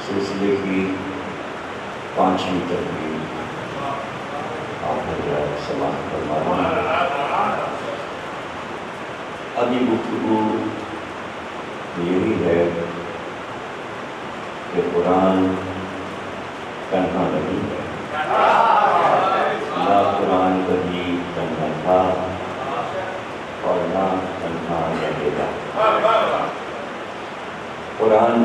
سلسلے کی 5ویں تقریب آپ حضرات سماعت فرما رہے ہیں۔ ابھی گفتگو یہی ہے کہ قرآن تنہا نہیں ہے، نہ قرآن کبھی تنہا تھا اور نہ تنہا رہے گا۔ قرآن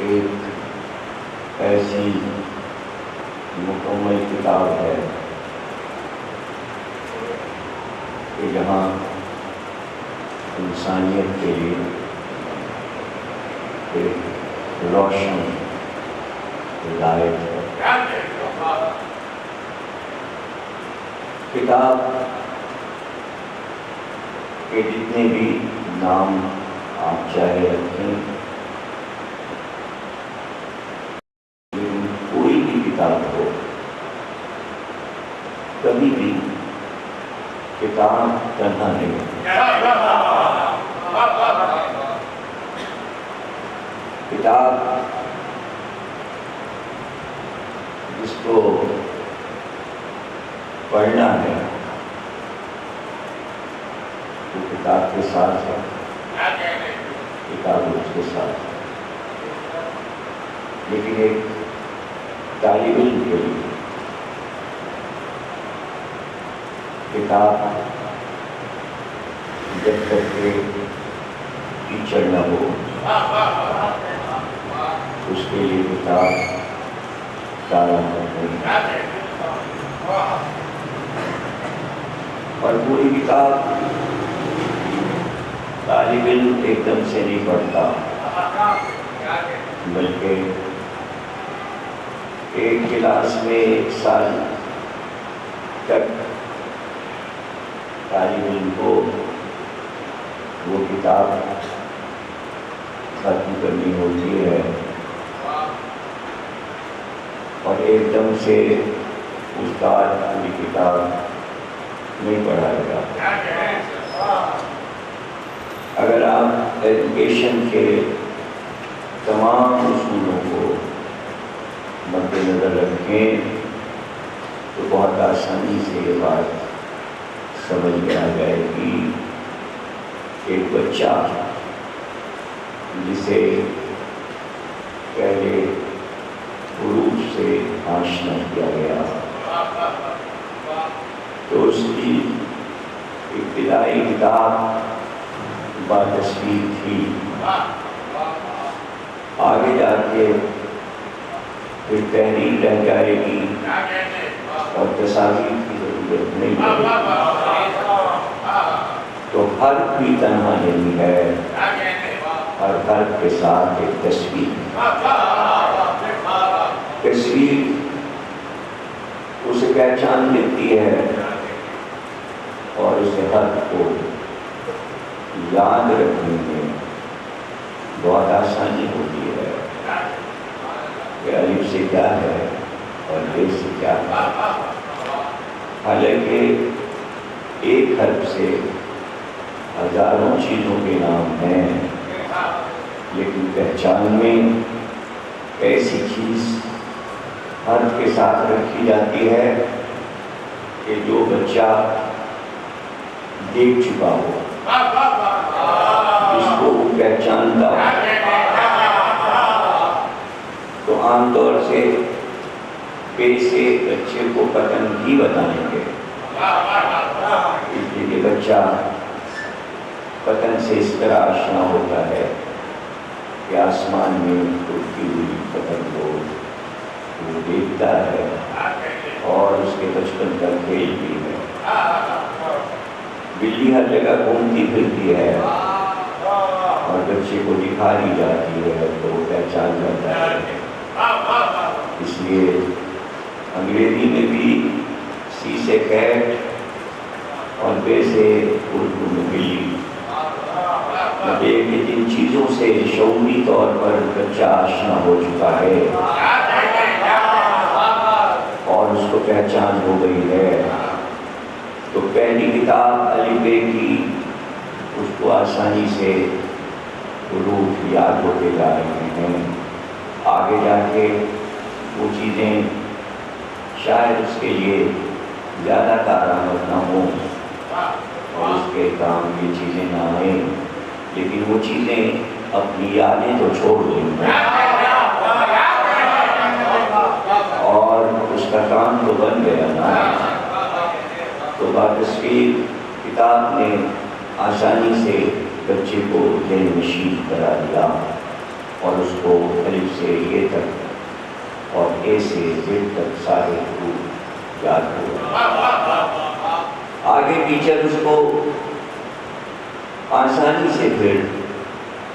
ایک ایسی مکمل کتاب ہے کہ جہاں انسانیت کے لیے ایک روشن ہدایت ہے۔ کتاب کے جتنے بھی نام آپ چاہے رکھیں، لیکن کوئی بھی کتاب ہو، کبھی بھی کتاب تنہا نہیں ہے۔ کتاب جس کو پڑھنا ہے وہ کتاب کے ساتھ ہے، کتاب اس کے ساتھ ہے، لیکن ایک طالب علم کے لیے کتاب جب تک کہ ٹیچر نہ ہو اس کے لیے کتاب تالا نہیں ہے۔ اور پوری کتاب طالب علم ایک دم سے نہیں پڑھتا، بلکہ ایک کلاس میں 1 سال تک طالب علم کو وہ کتاب ختم کرنی ہوتی ہے اور ایک دم سے استاد پوری کتاب نہیں پڑھائے گا۔ اگر آپ ایجوکیشن کے تمام اصولوں کو مد نظر رکھیں تو بہت آسانی سے یہ بات سمجھ میں آ جائے گی۔ ایک بچہ جسے پہلے حروف سے آشنا کیا گیا تو اس کی ابتدائی کتاب باتصویر تھی، آگے جا کے پھر تحریر رہ جائے گی اور تصاویر کی ضرورت نہیں پڑے گی۔ تو حرف بھی تنہا نہیں ہے، ہر حرف کے ساتھ ایک تصویر، تصویر اسے پہچان دیتی ہے اور اسے حرف کو یاد رکھنے میں بہت آسانی ہوتی ہے کہ الف سے کیا ہے اور ب سے کیا ہے۔ حالانکہ ایک حرف سے ہزاروں چیزوں کے نام ہیں، لیکن پہچان میں ایسی چیز حرف کے ساتھ رکھی جاتی ہے کہ جو بچہ دیکھ چکا ہو، اس کو پہچانتا ہو، تو عام طور سے پے سے بچے کو پتنگ ہی بتائیں گے، اس لیے بچہ پتنگ سے اس طرح آشنا ہوتا ہے کہ آسمان میں اڑتی ہوئی پتنگ کو وہ دیکھتا ہے اور اس کے بچپن کا کھیل بھی ہے۔ بلی ہر جگہ گھومتی پھرتی ہے اور بچے کو دکھا دی جاتی ہے تو وہ پہچان جاتا ہے۔ اس لیے انگریزی میں بھی سی سے کیٹ اور بے سے اردو میں بلی، کہ جن چیزوں سے شعوری طور پر بچہ آشنا ہو چکا ہے اور اس کو پہچان ہو گئی ہے، تو پہلی کتاب الف ب کی اس کو آسانی سے حروف یاد ہوتے جا رہے ہیں. آگے جا کے وہ چیزیں شاید اس کے لیے زیادہ کارآمد نہ ہوں اور اس کے کام یہ چیزیں نہ آئیں، لیکن وہ چیزیں اپنی یادیں تو چھوڑ دیں اور اس کا کام تو بن گیا نا. تو باتصویر کتاب نے آسانی سے بچے کو ذہن نشین کرا دیا اور اس کو الف سے یہ تک اور اے سے زد تک سارے حروف یاد ہو. آگے ٹیچر اس کو آسانی سے پھر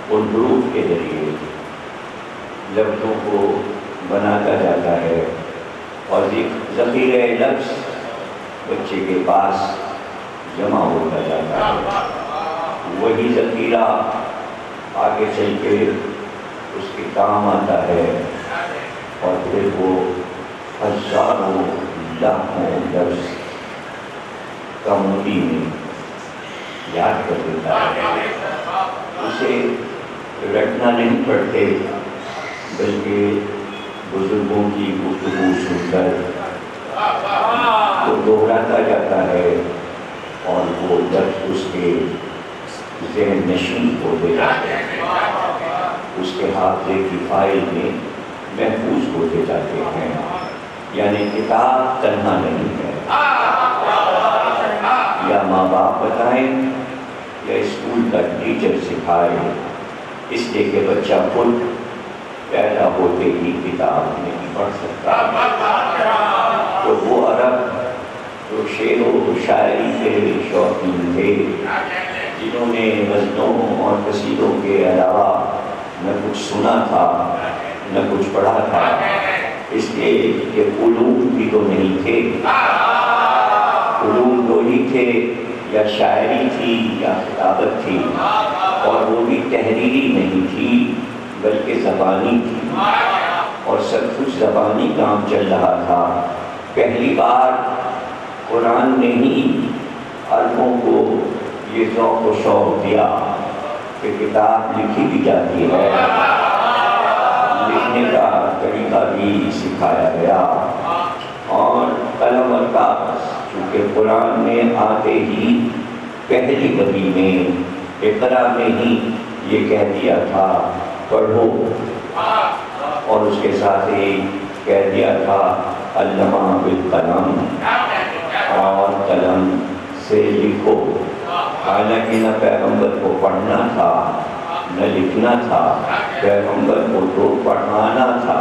ان حروف کے ذریعے لفظوں کو بناتا جاتا ہے اور ذخیرہ لفظ بچے کے پاس جمع ہوتا جاتا ہے. وہی ذخیرہ آگے چل کے اس کے کام آتا ہے اور پھر وہ ہزاروں لاکھوں لفظ کموڈی میں یاد کر دیتا ہے. اسے رٹنا نہیں پڑتے بلکہ بزرگوں کی گفتگو سن کر وہ دوہراتا جاتا ہے اور وہ لفظ اس کے ذہن نشین ہوتے جاتے ہیں، اس کے حافظے کی فائل میں محفوظ ہوتے جاتے ہیں. یعنی کتاب تنہا نہیں ہے، یا ماں باپ بتائیں یا اسکول کا ٹیچر سکھائے، اس لیے کہ بچہ خود پیدا ہوتے ہی کتاب نہیں پڑھ سکتا. تو وہ عرب جو شعر و شاعری کے شوقین تھے، جنہوں نے غزلوں اور قصیدوں کے علاوہ نہ کچھ سنا تھا نہ کچھ پڑھا تھا، اس لیے کہ علوم بھی تو نہیں تھے. علوم تو ہی تھے یا شاعری تھی یا خطابت تھی، اور وہ بھی تحریری نہیں تھی بلکہ زبانی تھی، اور سب کچھ زبانی کام چل رہا تھا. پہلی بار قرآن نے ہی عربوں کو یہ ذوق و شوق دیا کہ کتاب لکھی بھی جاتی ہے، لکھنے کا طریقہ بھی سکھایا گیا. اور قلم اور کاغذ، چونکہ قرآن میں آتے ہی پہلی وحی میں اقرا میں ہی یہ کہہ دیا تھا پڑھو، اور اس کے ساتھ ہی کہہ دیا تھا علمہ بالقلم، اور قلم سے لکھو. حالانکہ نہ پیغمبر کو پڑھنا تھا نہ لکھنا تھا، پیغمبر کو تو پڑھانا تھا.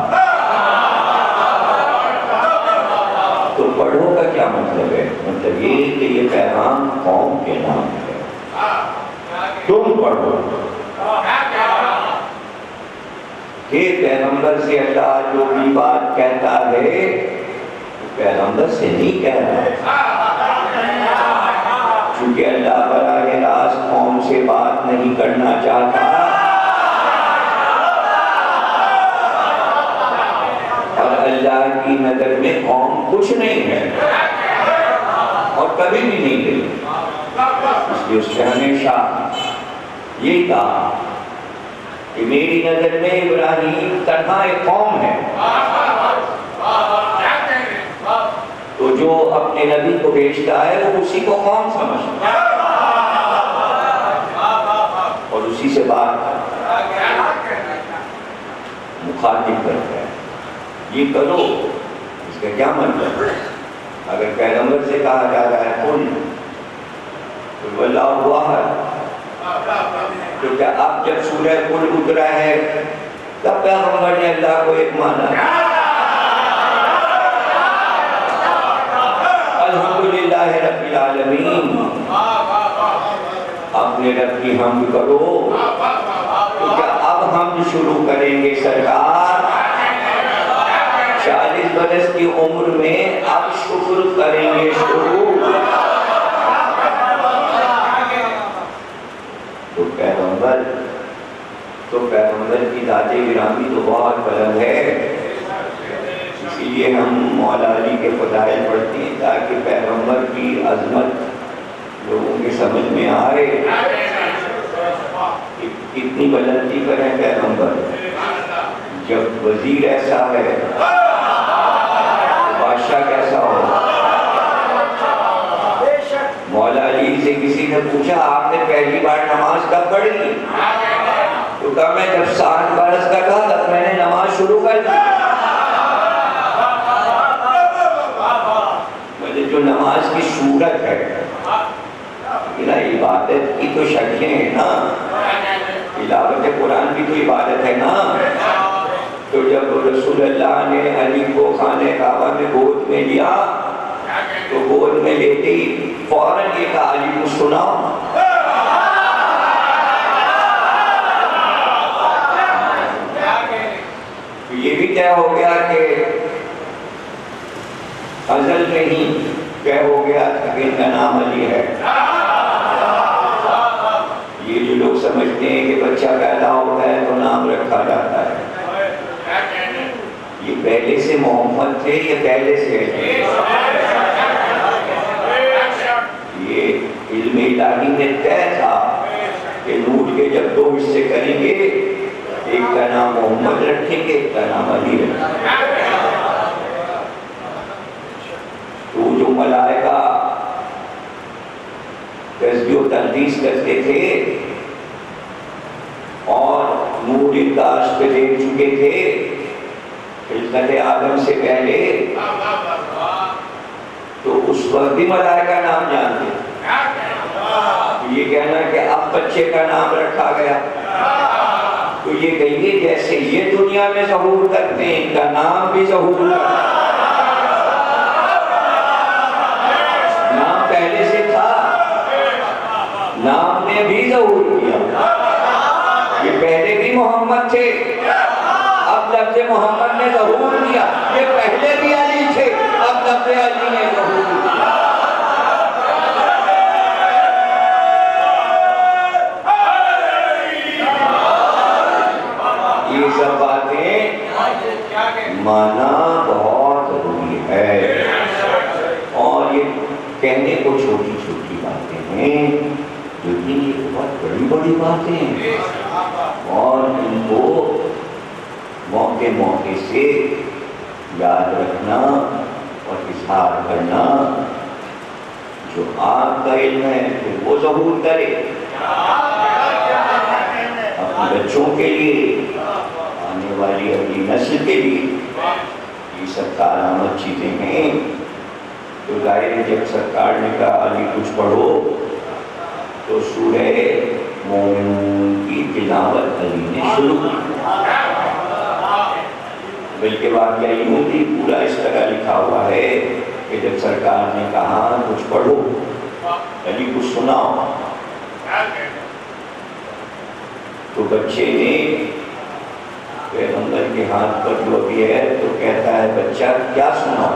تو پڑھو کا کیا مطلب ہے؟ مطلب یہ کہ یہ پیغام قوم کے نام ہے، تم پڑھو. کہ پیغمبر سے اللہ جو بھی بات کہتا ہے پیغمبر سے نہیں کہہ رہا، چونکہ اللہ براہ راست قوم سے بات نہیں کرنا چاہتا. اور اللہ کی نظر میں قوم کچھ نہیں ہے اور کبھی بھی نہیں گئی. اس لیے اس نے ہمیشہ یہ کہا کہ میری نظر میں ابراہیم تنہا ایک قوم ہے. تو جو اپنے نبی کو بھیجتا ہے وہ اسی کو قوم سمجھتا ہے اور اسی سے بات مخاطب کرتا ہے. یہ کرو، اس کا کیا مطلب ہے؟ اگر پیغمبر سے کہا جا رہا ہے قل واللہ احد، تو کیا اب جب سورہ قل اترا ہے تب پیغمبر نے اللہ کو ایک مانا؟ الحمدللہ رب العالمین، اپنے رب کی حمد کرو. تو کیا اب ہم شروع کریں گے سرکار 40 برس کی عمر میں؟ اب شکر کریں گے شروع. تو پیغمبر کی ذات گرامی تو بہت بلند ہے. اسی لیے ہم مولا علی کے فضائل پڑھتے ہیں تاکہ پیغمبر کی عظمت لوگوں کے سمجھ میں آئے. اتنی کتنی بلندی پر ہے پیغمبر. جب وزیر ایسا ہے بادشاہ کیسا ہو. مولا علی سے کسی نے پوچھا آپ نے پہلی بار نماز کب پڑھی؟ تو کہا میں جب 7 برس کا تھا تب میں نے نماز شروع کر دی. مجھے جو نماز کی صورت ہے عبادت کی تو شکلیں ہیں نا, تلاوت قرآن کی تو عبادت ہے نا. تو جب رسول اللہ نے علی کو خانہ کعبہ میں گود میں لیا تو گود میں لیتے ہی فوراً یہ کہا علی کو سناؤ. یہ بھی طے ہو گیا کہ ازل میں ہی طے ہو گیا کہ ان کا نام علی ہے. یہ جو لوگ سمجھتے ہیں کہ بچہ پیدا ہوتا ہے تو نام رکھا جاتا ہے, یہ پہلے سے محمد تھے یا پہلے سے ہے؟ یہ علم الہی میں طے تھا کہ نور کے جب 2 حصے کریں گے, ایک کا نام محمد رکھیں گے, ایک کا نام علی رکھیں گے. تو جو ملائکہ تسبیح و تقدیس کرتے تھے اور نور انکاش پہ دیکھ چکے تھے خلقت آدم سے پہلے, تو اس وقت بھی ملائکہ نام جانتے. یہ کہنا کہ اب بچے کا نام رکھا گیا تو یہ کہیے جیسے یہ دنیا میں ظہور کرتے ہیں ان کا نام بھی ظہور کرتا ہے. نام پہلے سے تھا, نام نے بھی ظہور کیا. یہ پہلے بھی محمد تھے, اب لفظ محمد نے ظہور کیا. یہ پہلے بھی علی تھے, اب لفظ علی نے ظہور کیا. یہ سب باتیں مانا بہت ضروری ہے, اور یہ کہنے کو چھوٹی چھوٹی باتیں ہیں لیکن یہ بہت بڑی بڑی باتیں ہیں, اور ان کو موقع موقع سے یاد رکھنا اور اظہار کرنا. جو آپ کا علم ہے پھر وہ ظہور کرے اپنے بچوں کے لیے, آنے والی اگلی نسل کے لیے. یہ سب کارآمد چیزیں ہیں. تو ظاہر ہے جب سرکار نے کہا علی کچھ پڑھو تو سورہ مومنون کی تلاوت علی نے شروع کی. بلکہ واقعہ یوں بھی پورا اس طرح لکھا ہوا ہے کہ جب سرکار نے کہا کچھ پڑھو علی کو سناؤ, تو بچے نے پیغمبر کے ہاتھ پر جو بھی ہے تو کہتا ہے بچہ کیا سناؤ,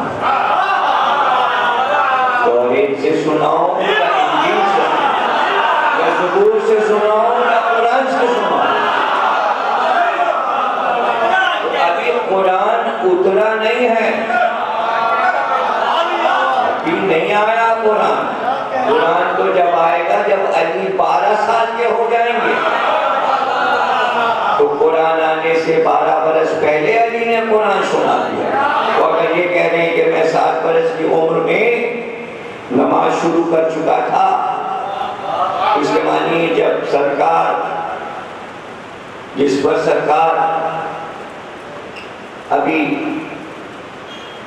توریت سے سناؤ یا انجیل سے یا زبور سے سناؤ یا قرآن سے سناؤ. ابھی قرآن اترا نہیں ہے, ابھی نہیں آیا قرآن. قرآن تو جب آئے گا جب علی 12 سال کے ہو جائیں گے. تو قرآن آنے سے 12 برس پہلے علی نے قرآن سنا دیا. تو اگر یہ کہہ رہے ہیں کہ میں 7 برس کی عمر میں نماز شروع کر چکا تھا, اس کے معنی جب سرکار, جس پر سرکار ابھی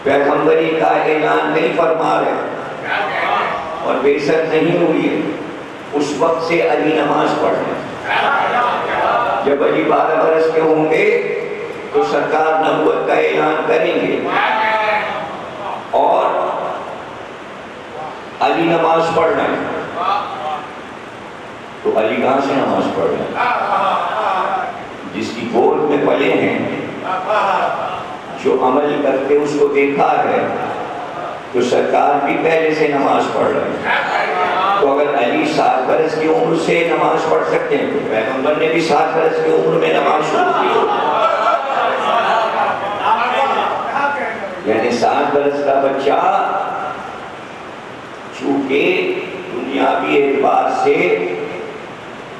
پیغمبری کا اعلان نہیں فرما رہے اور بعثت نہیں ہوئی ہے, اس وقت سے علی نماز پڑھ رہے ہیں. جب علی 12 برس کے ہوں گے تو سرکار نبوت کا اعلان کریں گے اور علی نماز پڑھ رہے ہیں. تو علی کہاں سے نماز پڑھ رہے ہیں؟ جس کی گود میں پلے ہیں, جو عمل کرتے اس کو دیکھا ہے. تو سرکار بھی پہلے سے نماز پڑھ رہے ہیں. تو اگر علی 7 برس کی عمر سے نماز پڑھ سکتے ہیں تو پیغمبر نے بھی 7 برس کی عمر میں نماز شروع کی. یعنی 7 برس کا بچہ چونکہ دنیاوی اعتبار سے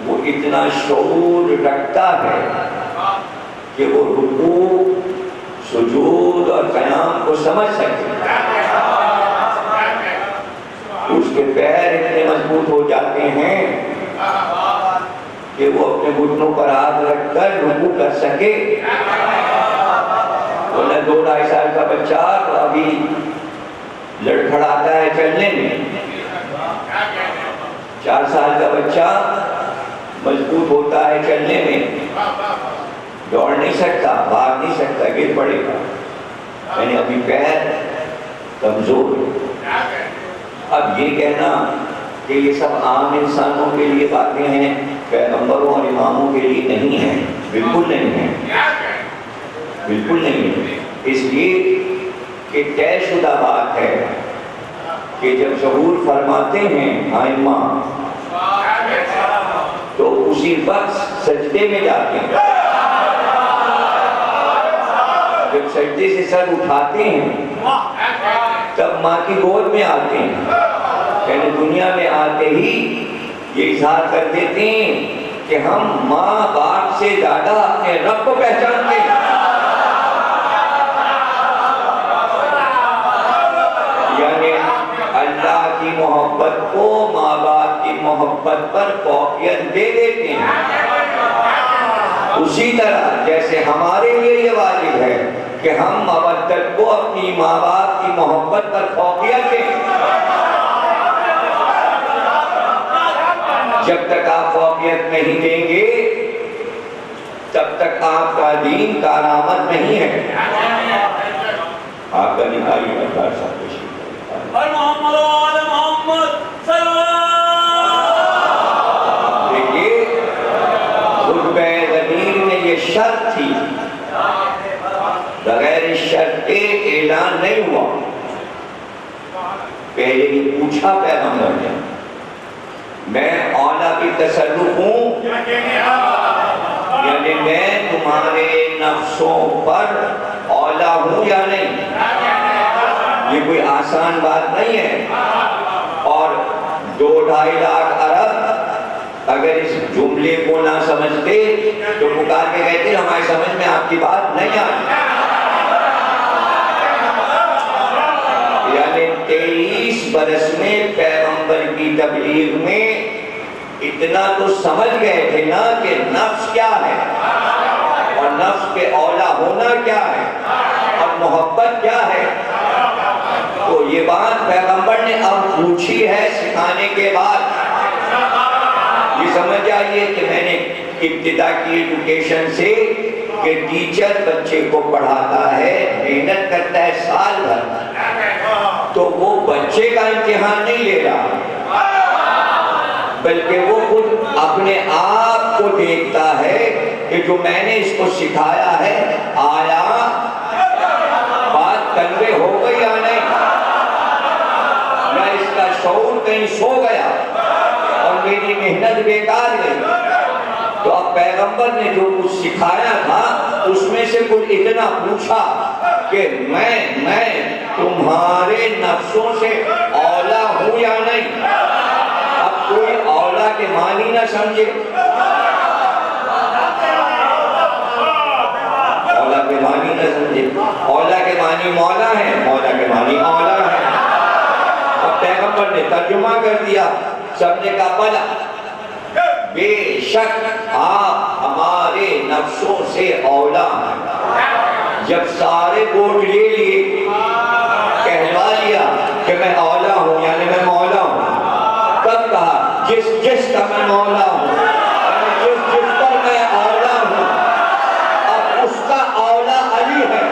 وہ اتنا شعور رکھتا ہے کہ وہ رکوع، سجود اور قیام کو سمجھ سکے. اس کے پیر اتنے مضبوط ہو جاتے ہیں کہ وہ اپنے گھٹنوں پر ہاتھ رکھ کر رکوع کر سکے. ورنہ 2-2.5 سال کا بچہ تو ابھی لڑکھڑاتا ہے چلنے میں. 4 سال کا بچہ مضبوط ہوتا ہے چلنے میں، دوڑ نہیں سکتا، بھاگ نہیں سکتا، گر پڑے گا. یعنی ابھی پیر کمزور ہے. اب یہ کہنا کہ یہ سب عام انسانوں کے لیے باتیں ہیں، پیغمبروں اور اماموں کے لیے نہیں ہیں، بالکل نہیں ہے، بالکل نہیں ہے. اس لیے کہ طے شدہ بات ہے کہ جب ظہور فرماتے ہیں ائمہ تو اسی وقت سجدے میں جاتے ہیں. جب سجدے سے سر اٹھاتے ہیں تب ماں کی گود میں آتے ہیں. یعنی دنیا میں آتے ہی یہ اظہار کر دیتے ہیں کہ ہم ماں باپ سے زیادہ اپنے رب کو پہچانتے ہیں. یعنی اللہ کی محبت کو ماں باپ کی محبت پر فوقیت دے دیتے ہیں. اسی طرح جیسے ہمارے لیے یہ واجب ہے کہ ہم مودت کو اپنی ماں باپ کی محبت پر فوقیت دیں. جب تک آپ فوقیت نہیں دیں گے تب تک آپ کا دین کارآمد نہیں ہے. آپ کا نکائی اکبر صاحب دیکھیے خطبہ غدیر میں یہ شرط تھی، بغیر شرط کے اعلان نہیں ہوا. پہلے یہ پوچھا پیغمبر نے، میں اولیٰ کی تصرف ہوں، یعنی میں تمہارے نفسوں پر اولیٰ ہوں یا نہیں. یہ کوئی آسان بات نہیں ہے. اور 2-2.5 لاکھ عرب اگر اس جملے کو نہ سمجھتے تو پکار کے کہتے ہماری سمجھ میں آپ کی بات نہیں آتی. یعنی 23 برس میں پیغمبر کی تبلیغ میں اتنا تو سمجھ گئے تھے نا کہ نفس کیا ہے اور نفس کے اولیٰ ہونا کیا ہے اور محبت کیا ہے. تو یہ بات پیغمبر نے اب پوچھی ہے سکھانے کے بعد. یہ سمجھ آئیے کہ میں نے ابتدا کی ایڈوکیشن سے کہ ٹیچر بچے کو پڑھاتا ہے، محنت کرتا ہے سال بھر، تو وہ بچے کا امتحان نہیں لے رہا بلکہ وہ خود اپنے آپ کو دیکھتا ہے کہ جو میں نے اس کو سکھایا ہے آیا بات کنوے ہو گئی یا نہیں، یا اس کا شعور کہیں سو گیا اور میری محنت بیکار گئی. تو اب پیغمبر نے جو کچھ سکھایا تھا اس میں سے کچھ اتنا پوچھا کہ میں تمہارے نفسوں سے اولیٰ ہوں یا نہیں. اب کوئی اولیٰ کے معنی نہ سمجھے، اولیٰ کے معنی نہ سمجھے. اولیٰ کے معنی مولا ہے، مولا کے معنی اولیٰ ہے. اب پیغمبر نے ترجمہ کر دیا. سب نے کہا بلا بے شک آپ ہمارے نفسوں سے اولیٰ ہیں. جب سارے ووٹ لے لیے، کہلوا لیا کہ میں اولیٰ ہوں یعنی میں مولا ہوں، تب کہا جس کا میں مولا ہوں یعنی جس پر میں اولیٰ ہوں اب اس کا اولیٰ علی ہے.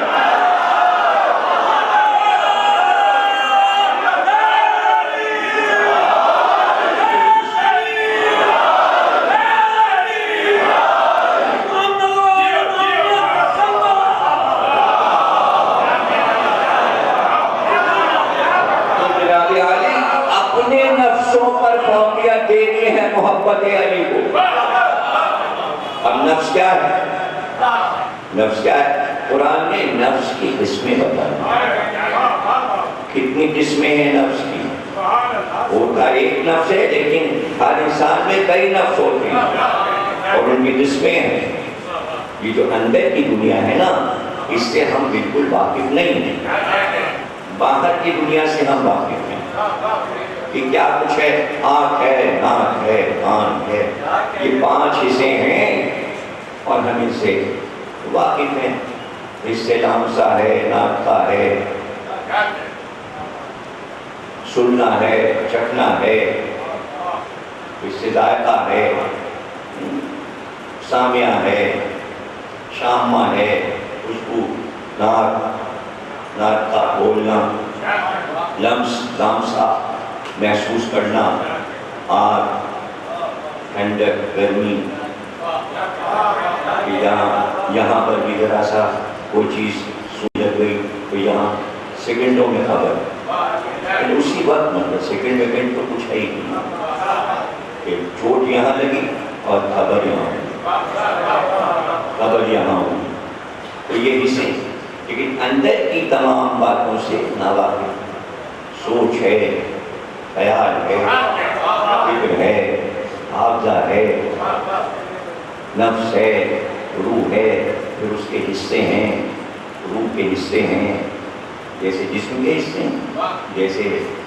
محبت علی کو. اب نفس کیا ہے؟ نفس کیا ہے؟ قرآن نے نفس کی قسمیں بتائی. کتنی قسمیں ہیں نفس کی؟ ہوتا ایک نفس ہے لیکن ہر انسان میں کئی نفس ہوتے ہیں اور ان کی قسمیں ہیں. یہ جو اندر کی دنیا ہے نا اس سے ہم بالکل واقف نہیں ہیں. باہر کی دنیا سے ہم واقف ہیں کہ کیا کچھ ہے. آنکھ ہے، ناک ہے، کان ہے، یہ 5 حصے ہیں اور ہم ان سے واقف ہیں. اس سے لامسا ہے، ناطقہ ہے، سننا ہے، چکھنا ہے، اس سے ذائقہ ہے، سامعہ ہے، شامہ ہے، خوشبو، ناطقہ بولنا، لمسا محسوس کرنا، آگ، ٹھنڈک، گرمی. یہاں پر بھی ذرا سا کوئی چیز سن لگ گئی تو یہاں سیکنڈوں میں خبر. اسی وقت مطلب سیکنڈ ویکنڈ تو کچھ ہے ہی نہیں کہ چوٹ یہاں لگی اور خبر یہاں ہوئی. تو یہ حصے لیکن اندر کی تمام باتوں سے ناواقف. سوچ ہے، خیال ہے، فکر ہے، حافظہ ہے، نفس ہے، روح ہے، پھر اس کے حصے ہیں. روح کے حصے ہیں جیسے جسم کے حصے ہیں. جیسے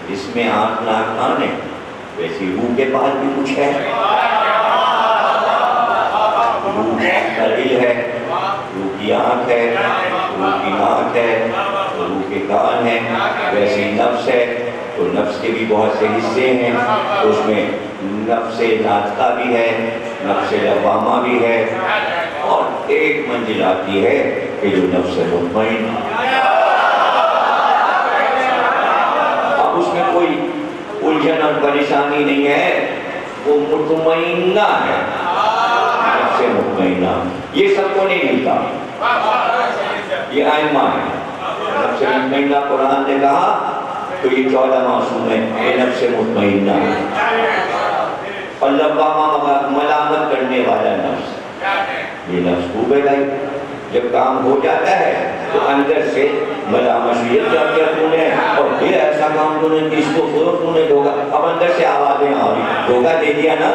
جس میں آنکھ، ناک، کان ہے ویسے روح کے پاس بھی کچھ ہے. روح کا دل ہے، روح کی آنکھ ہے، روح کی ناک ہے، روح کے کان ہے. ویسے ہی نفس ہے تو نفس کے بھی بہت سے حصے ہیں. اس میں نفس ناطقہ بھی ہے، نفس لوامہ بھی ہے اور ایک منزل آتی ہے کہ جو نفس مطمئن. اب اس میں کوئی الجھن اور پریشانی نہیں ہے، وہ مطمئنہ ہے. نفس مطمئنہ یہ سب کو نہیں ملتا، یہ ائمہ ہے. نفس مطمئنہ قرآن نے کہا تو یہ 14 معصوم ہے. یہ نفس مطمئنہ ہے. اور لوامہ ملامت کرنے والا نفس، یہ نفس خوب ہے بھائی. جب کام ہو جاتا ہے تو اندر سے ملامت، یہ کیا کیا تو نے، اور یہ ایسا کام تو نے، اس کو خود تو نے دھوکا. اب اندر سے آوازیں آ رہی، دھوکا دے دیا نا،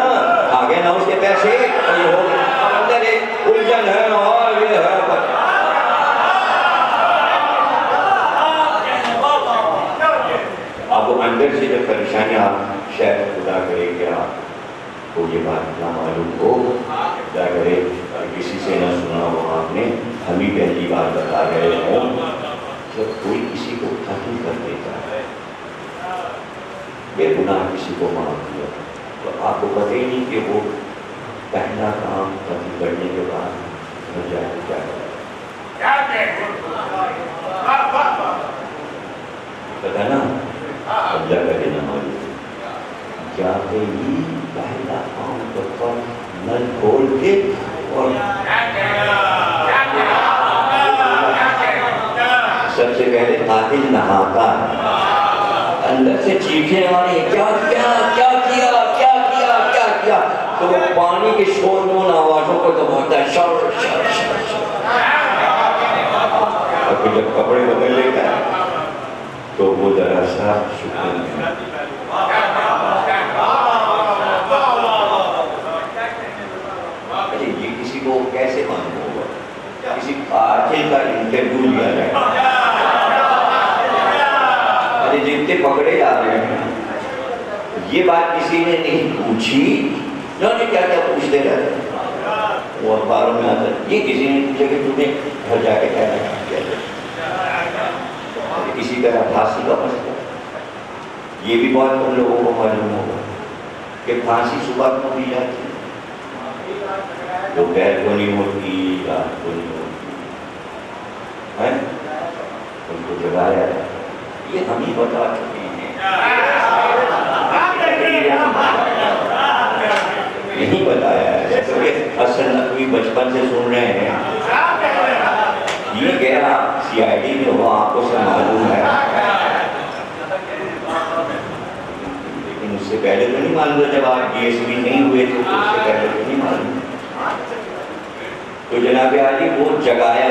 آگے نا اس کے پیسے. اب اندر ایک الجھن ہے اور یہ ہے. اب وہ اندر سے جب پریشانیاں شاید خدا کرے کیا وہ یہ بات نہ معلوم ہو، خدا کرے کسی سے نہ سنا ہو آپ نے، ہم ہی پہلی بار بتا رہے ہوں. جب کوئی کسی کو قتل کر دیتا ہے، بے گناہ کسی کو مار دیا، تو آپ کو پتہ ہی نہیں کہ وہ پہلا کام قتل کرنے کے بعد ہو جائے کیا پتہ نا. اللہ کا دینا معلوم جاتے ہی پہلا کام کرتا نل کھول کے اور سب سے پہلے قاتل نہاتا ہے. اندر سے چیخیں آ رہی ہیں، کیا کیا کیا کیا کیا کیا کیا کیا. تو وہ پانی کے شور دون آوازوں کو دباتا ہے، شر شر شر شر. اور پھر جب کپڑے بدل لیتا ہے تو وہ ذرا سا سکون ہے. یہ کسی کو کیسے معلوم ہوگا؟ کسی قاتل کا انٹرویو لیا جائے. ارے جتنے پکڑے جا رہے ہیں یہ بات کسی نے نہیں پوچھی، جانے کیا کیا پوچھتے رہتے ہیں. وہ اخباروں میں آتا ہے یہ کسی نے پوچھا کہ تم نے گھر جا کے کیا کسی طرح پھانسی کا مسئلہ. یہ بھی بہت کم لوگوں کو معلوم ہوگا کہ پھانسی صبح کو دی جاتی ہے، دوپہر کو نہیں ہوتی، رات کو نہیں ہوتی ہے، ان کو جگایا ہے. یہ ہم ہی بتا چکے ہیں، نہیں بتایا ہے. اصل نقوی بچپن سے سن رہے ہیں. یہ گہرا سی آئی ڈی میں ہوا آپ کو سے معلوم ہے، لیکن اس سے پہلے تو نہیں معلوم تھا. جب آپ ڈی ایس پی نہیں ہوئے تھے تو اس سے پہلے تو نہیں معلوم. تو جناب عالی وہ جگایا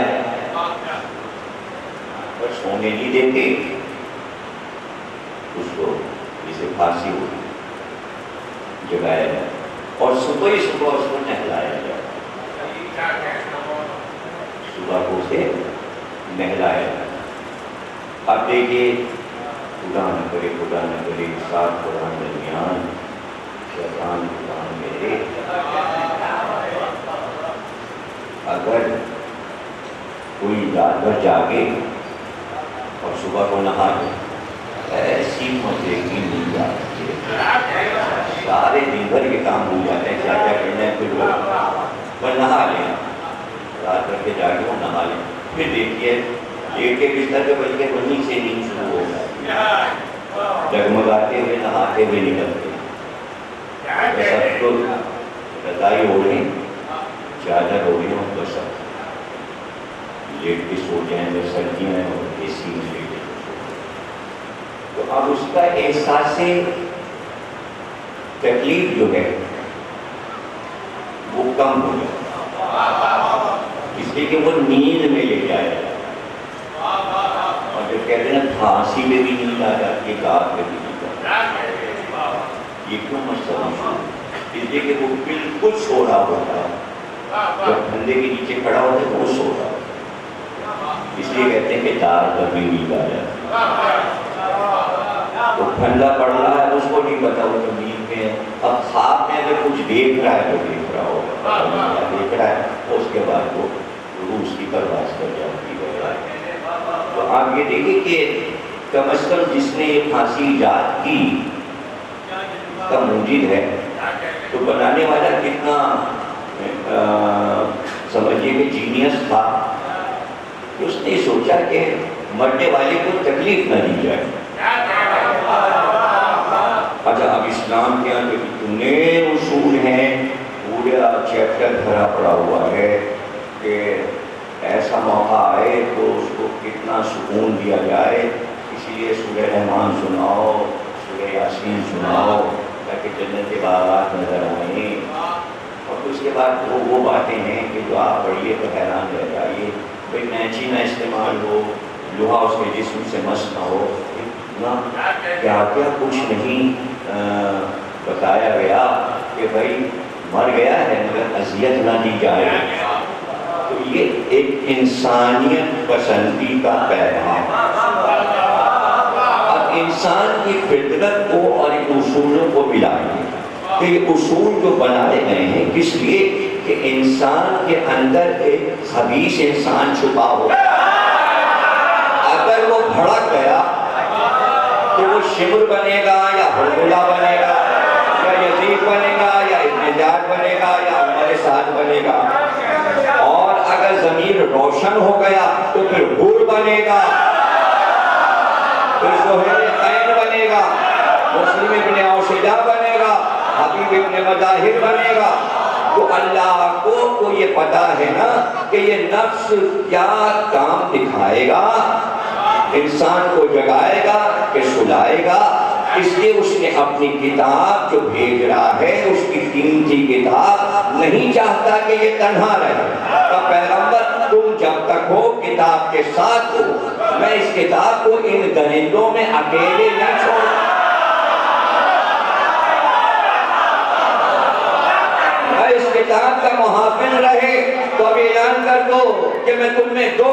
پر سونے نہیں دیتے اس کو. جسے پھانسی ہوئی جگایا جائے اور صبح ہی صبح اس کو نہلایا جائے، صبح کو اسے نہلایا جائے۔ اب دیکھیے خدا نہ کرے ساتھ قرآن درمیان شیطان قرآن میرے، اگر کوئی رات بھر جاگے اور صبح کو نہا لے، ایسی مزے کی نیند آتی ہے، سارے دن بھر کے کام ہو جاتے ہیں، کیا کیا کرنا ہے پھر وہ نہا لیں، رات بھر کے جاگے وہ نہا لیں، پھر دیکھیے لیٹ کے بستر پہ بچ کے وہیں سے نیند شروع ہو جاتی ہے، ڈگمگاتے ہوئے نہاتے ہوئے نکلتے ہیں، سب کو رضائی اوڑھے چادر اوڑھے اور تو سب لیٹ کے سو جائیں، اگر سردیاں ہیں اور اے سی میں لیٹ کے سو جائیں، تو اب اس کا احساس تکلیف جو ہے وہ کم ہو جائے، اس لیے کہ وہ نیند میں لے جائے، اور جو کہتے ہیں نا پھانسی میں بھی نیند آ جاتی ہے، گاہ میں بھی نیند آ جاتی ہے، یہ کیوں مسئلہ اس لیے کہ وہ بالکل سو رہا ہوتا ہے، جب پھندے کے نیچے کھڑا ہوتا ہے وہ سو رہا ہوتا ہے، اس لیے کہتے ہیں کہ دار پر بھی نیند آ جاتی ہے، تو پھندا پڑ رہا ہے اس کو نہیں پتا، وہ تو نیند میں ہے، اب خواب میں اگر کچھ دیکھ رہا ہے تو دیکھ رہا ہوگا، دیکھ رہا ہے اس کے بعد وہ روح اس کی پرواز کر جاتی ہے۔ تو آپ یہ دیکھیں کہ کم از کم جس نے یہ پھانسی ایجاد کی کا موجد ہے، تو بنانے والا کتنا سمجھیے کہ جینیس تھا، کہ اس نے سوچا کہ مرنے والے کو تکلیف نہ دی جائے۔ اچھا اب اسلام کے اندر اتنے اصول ہیں، پورا چیپٹر بھرا پڑا ہوا ہے کہ ایسا موقع آئے تو اس کو کتنا سکون دیا جائے، اسی لیے سورہ رحمان سناؤ، سورہ یاسین سناؤ تاکہ جنت کے باغات نظر آئیں، اور اس کے بعد وہ باتیں ہیں کہ جو آپ پڑھیے تو حیران رہ جائیے، کوئی میچی نہ استعمال ہو، لوہا اس کے جسم سے مس نہ ہو، کیا کیا کچھ نہیں بتایا گیا کہ بھائی مر گیا ہے مگر اذیت نہ دی جائے، تو یہ ایک انسانیت پسندی کا پیغام، اب انسان کی فطرت کو اور اصولوں کو ملائیں، کہ یہ اصول جو بنائے گئے ہیں کس لیے کہ انسان کے اندر ایک خبیث انسان چھپا ہوا ہے، اگر وہ بھڑک گیا تو وہ شمر بنے گا یا حلقلہ بنے گا یا یزید بنے گا یا ابن زیاد بنے گا یا عمر سعد بنے گا، اور اگر ضمیر روشن ہو گیا تو پھر حور بنے گا، پھر زہیر قین بنے گا، مسلم ابن اوسیدہ بنے گا، حبیب ابن مظاہر بنے گا۔ تو اللہ کو یہ پتا ہے نا کہ یہ نفس کیا کام دکھائے گا، انسان کو جگائے گا کہ سلائے گا، اس لیے اس نے اپنی کتاب جو بھیج رہا ہے، اس کی قیمتی کتاب، نہیں چاہتا کہ یہ تنہا رہے، تو پیغمبر تم جب تک ہو کتاب کے ساتھ ہو، میں اس کتاب کو ان درندوں میں اکیلے نہیں چھوڑتا، اس کتاب کا محافظ رہے تو اب اعلان کر دو کہ میں تم میں 2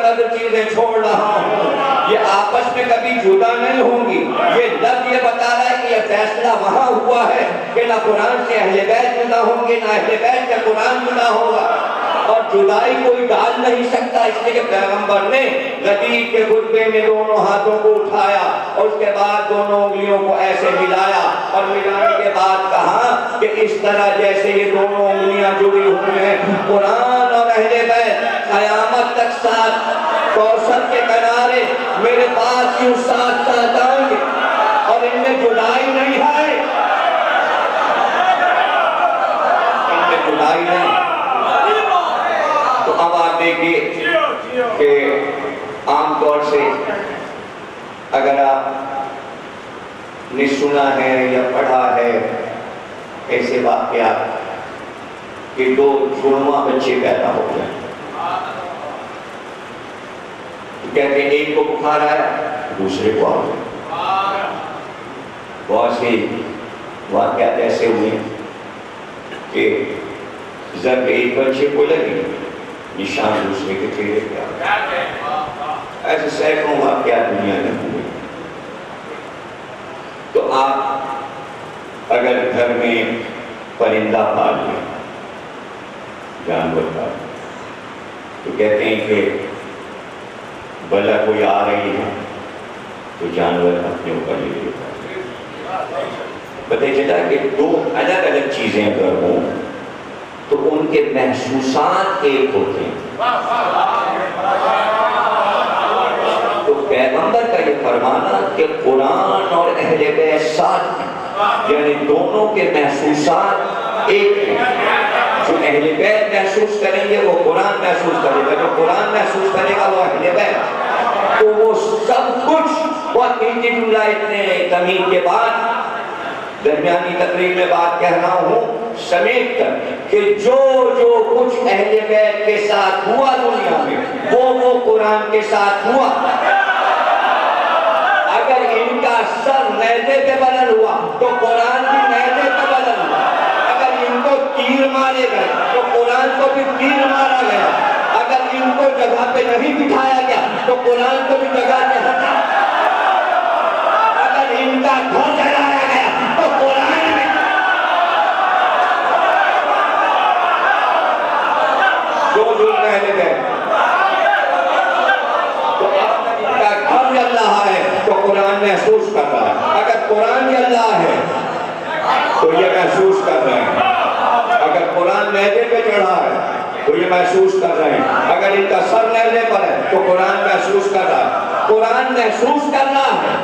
قدر چیزیں چھوڑ رہا ہوں، یہ آپس میں کبھی جدا نہیں ہوں گی، یہ لفظ یہ بتا رہا ہے کہ یہ فیصلہ وہاں ہوا ہے کہ نہ قرآن سے اہل بیت جدا ہوں گے نہ اہل بیت سے قرآن جدا ہوگا، اور جدائی کوئی ڈال نہیں سکتا، اس لیے کہ پیغمبر نے غدیر کے خطبے میں دونوں ہاتھوں کو اٹھایا اور اس کے بعد دونوں انگلیوں کو ایسے ملایا، اور ملانے کے بعد کہا کہ اس طرح جیسے یہ دونوں انگلیاں جڑی ہوئی ہیں، قرآن اور اہل بیت قیامت تک ساتھ کوثر کے کنارے میرے پاس یوں ساتھ ساتھ آئیں گے اور ان میں جدائی نہیں ہے، ان میں جدائی نہیں۔ تو اب آپ دیکھیے کہ عام طور سے اگر آپ نے سنا ہے یا پڑھا ہے ایسے واقعات کہ 2 جڑواں بچے پیدا ہو جائیں، تو کہتے ہیں ایک کو بخار آیا دوسرے کو آ گیا، بہت سے واقعات ایسے ہوئے کہ ضرب ایک بچے کو لگی، نشان دوسرے کے چہرے پہ آ گئے۔ ایسے سینکڑوں واقعات دنیا میں ہوئے۔ تو آپ اگر گھر میں پرندہ پال لیں، جانور پال لیں، تو کہتے ہیں کہ بلا کوئی آ رہی ہے تو جانور اپنے اوپر لے لیتا ہے۔ پتہ چلا کہ دو الگ الگ چیزیں اگر ہوں تو ان کے محسوسات ایک ہوتے ہیں۔ تو پیغمبر کا یہ فرمانا کہ قرآن اور اہل بیت ساتھ ہیں، یعنی دونوں کے محسوسات ایک ہیں۔ جو اہل بیت محسوس کریں گے وہ قرآن محسوس کرے گا، جو قرآن محسوس کرے گا وہ اہل بیت۔ تو وہ سب کچھ بہت اتنے کمی کے بعد درمیانی تقریر میں بات کہہ رہا ہوں سمیٹ کر کہ جو جو کچھ اہل بیت کے ساتھ ہوا دنیا میں وہ قرآن کے ساتھ ہوا۔ اگر ان کا سر نیزے پہ بدل ہوا تو قرآن بھی نیزے پہ بدل ہوا۔ اگر ان کو تیر مارے گئے تو قرآن کو بھی تیر مارا گیا۔ اگر ان کو جگہ پہ نہیں بٹھایا گیا تو قرآن کو بھی جگہ پہ ہٹا۔ اگر ان کا گھر جلایا گیا تو قرآن میں جو کہنے گئے تو اب ان کا گھر جل رہا ہے تو قرآن محسوس کر رہا ہے۔ اگر قرآن جل رہا ہے تو یہ محسوس کر رہے ہیں۔ اگر قرآن نیزے پہ چڑھا ہے تو یہ محسوس کر رہے ہیں۔ اگر ان کا سر نیزے پر ہے تو قرآن محسوس کر رہا ہے۔ قرآن محسوس کر رہا ہے۔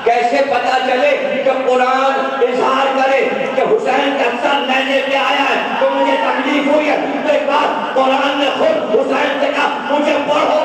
کیسے پتا چلے کہ قرآن اظہار کرے کہ حسین کا سر نیزے پہ آیا ہے تو مجھے تکلیف ہوئی ہے؟ تو ایک بات قرآن نے خود حسین سے کہا مجھے پڑھو۔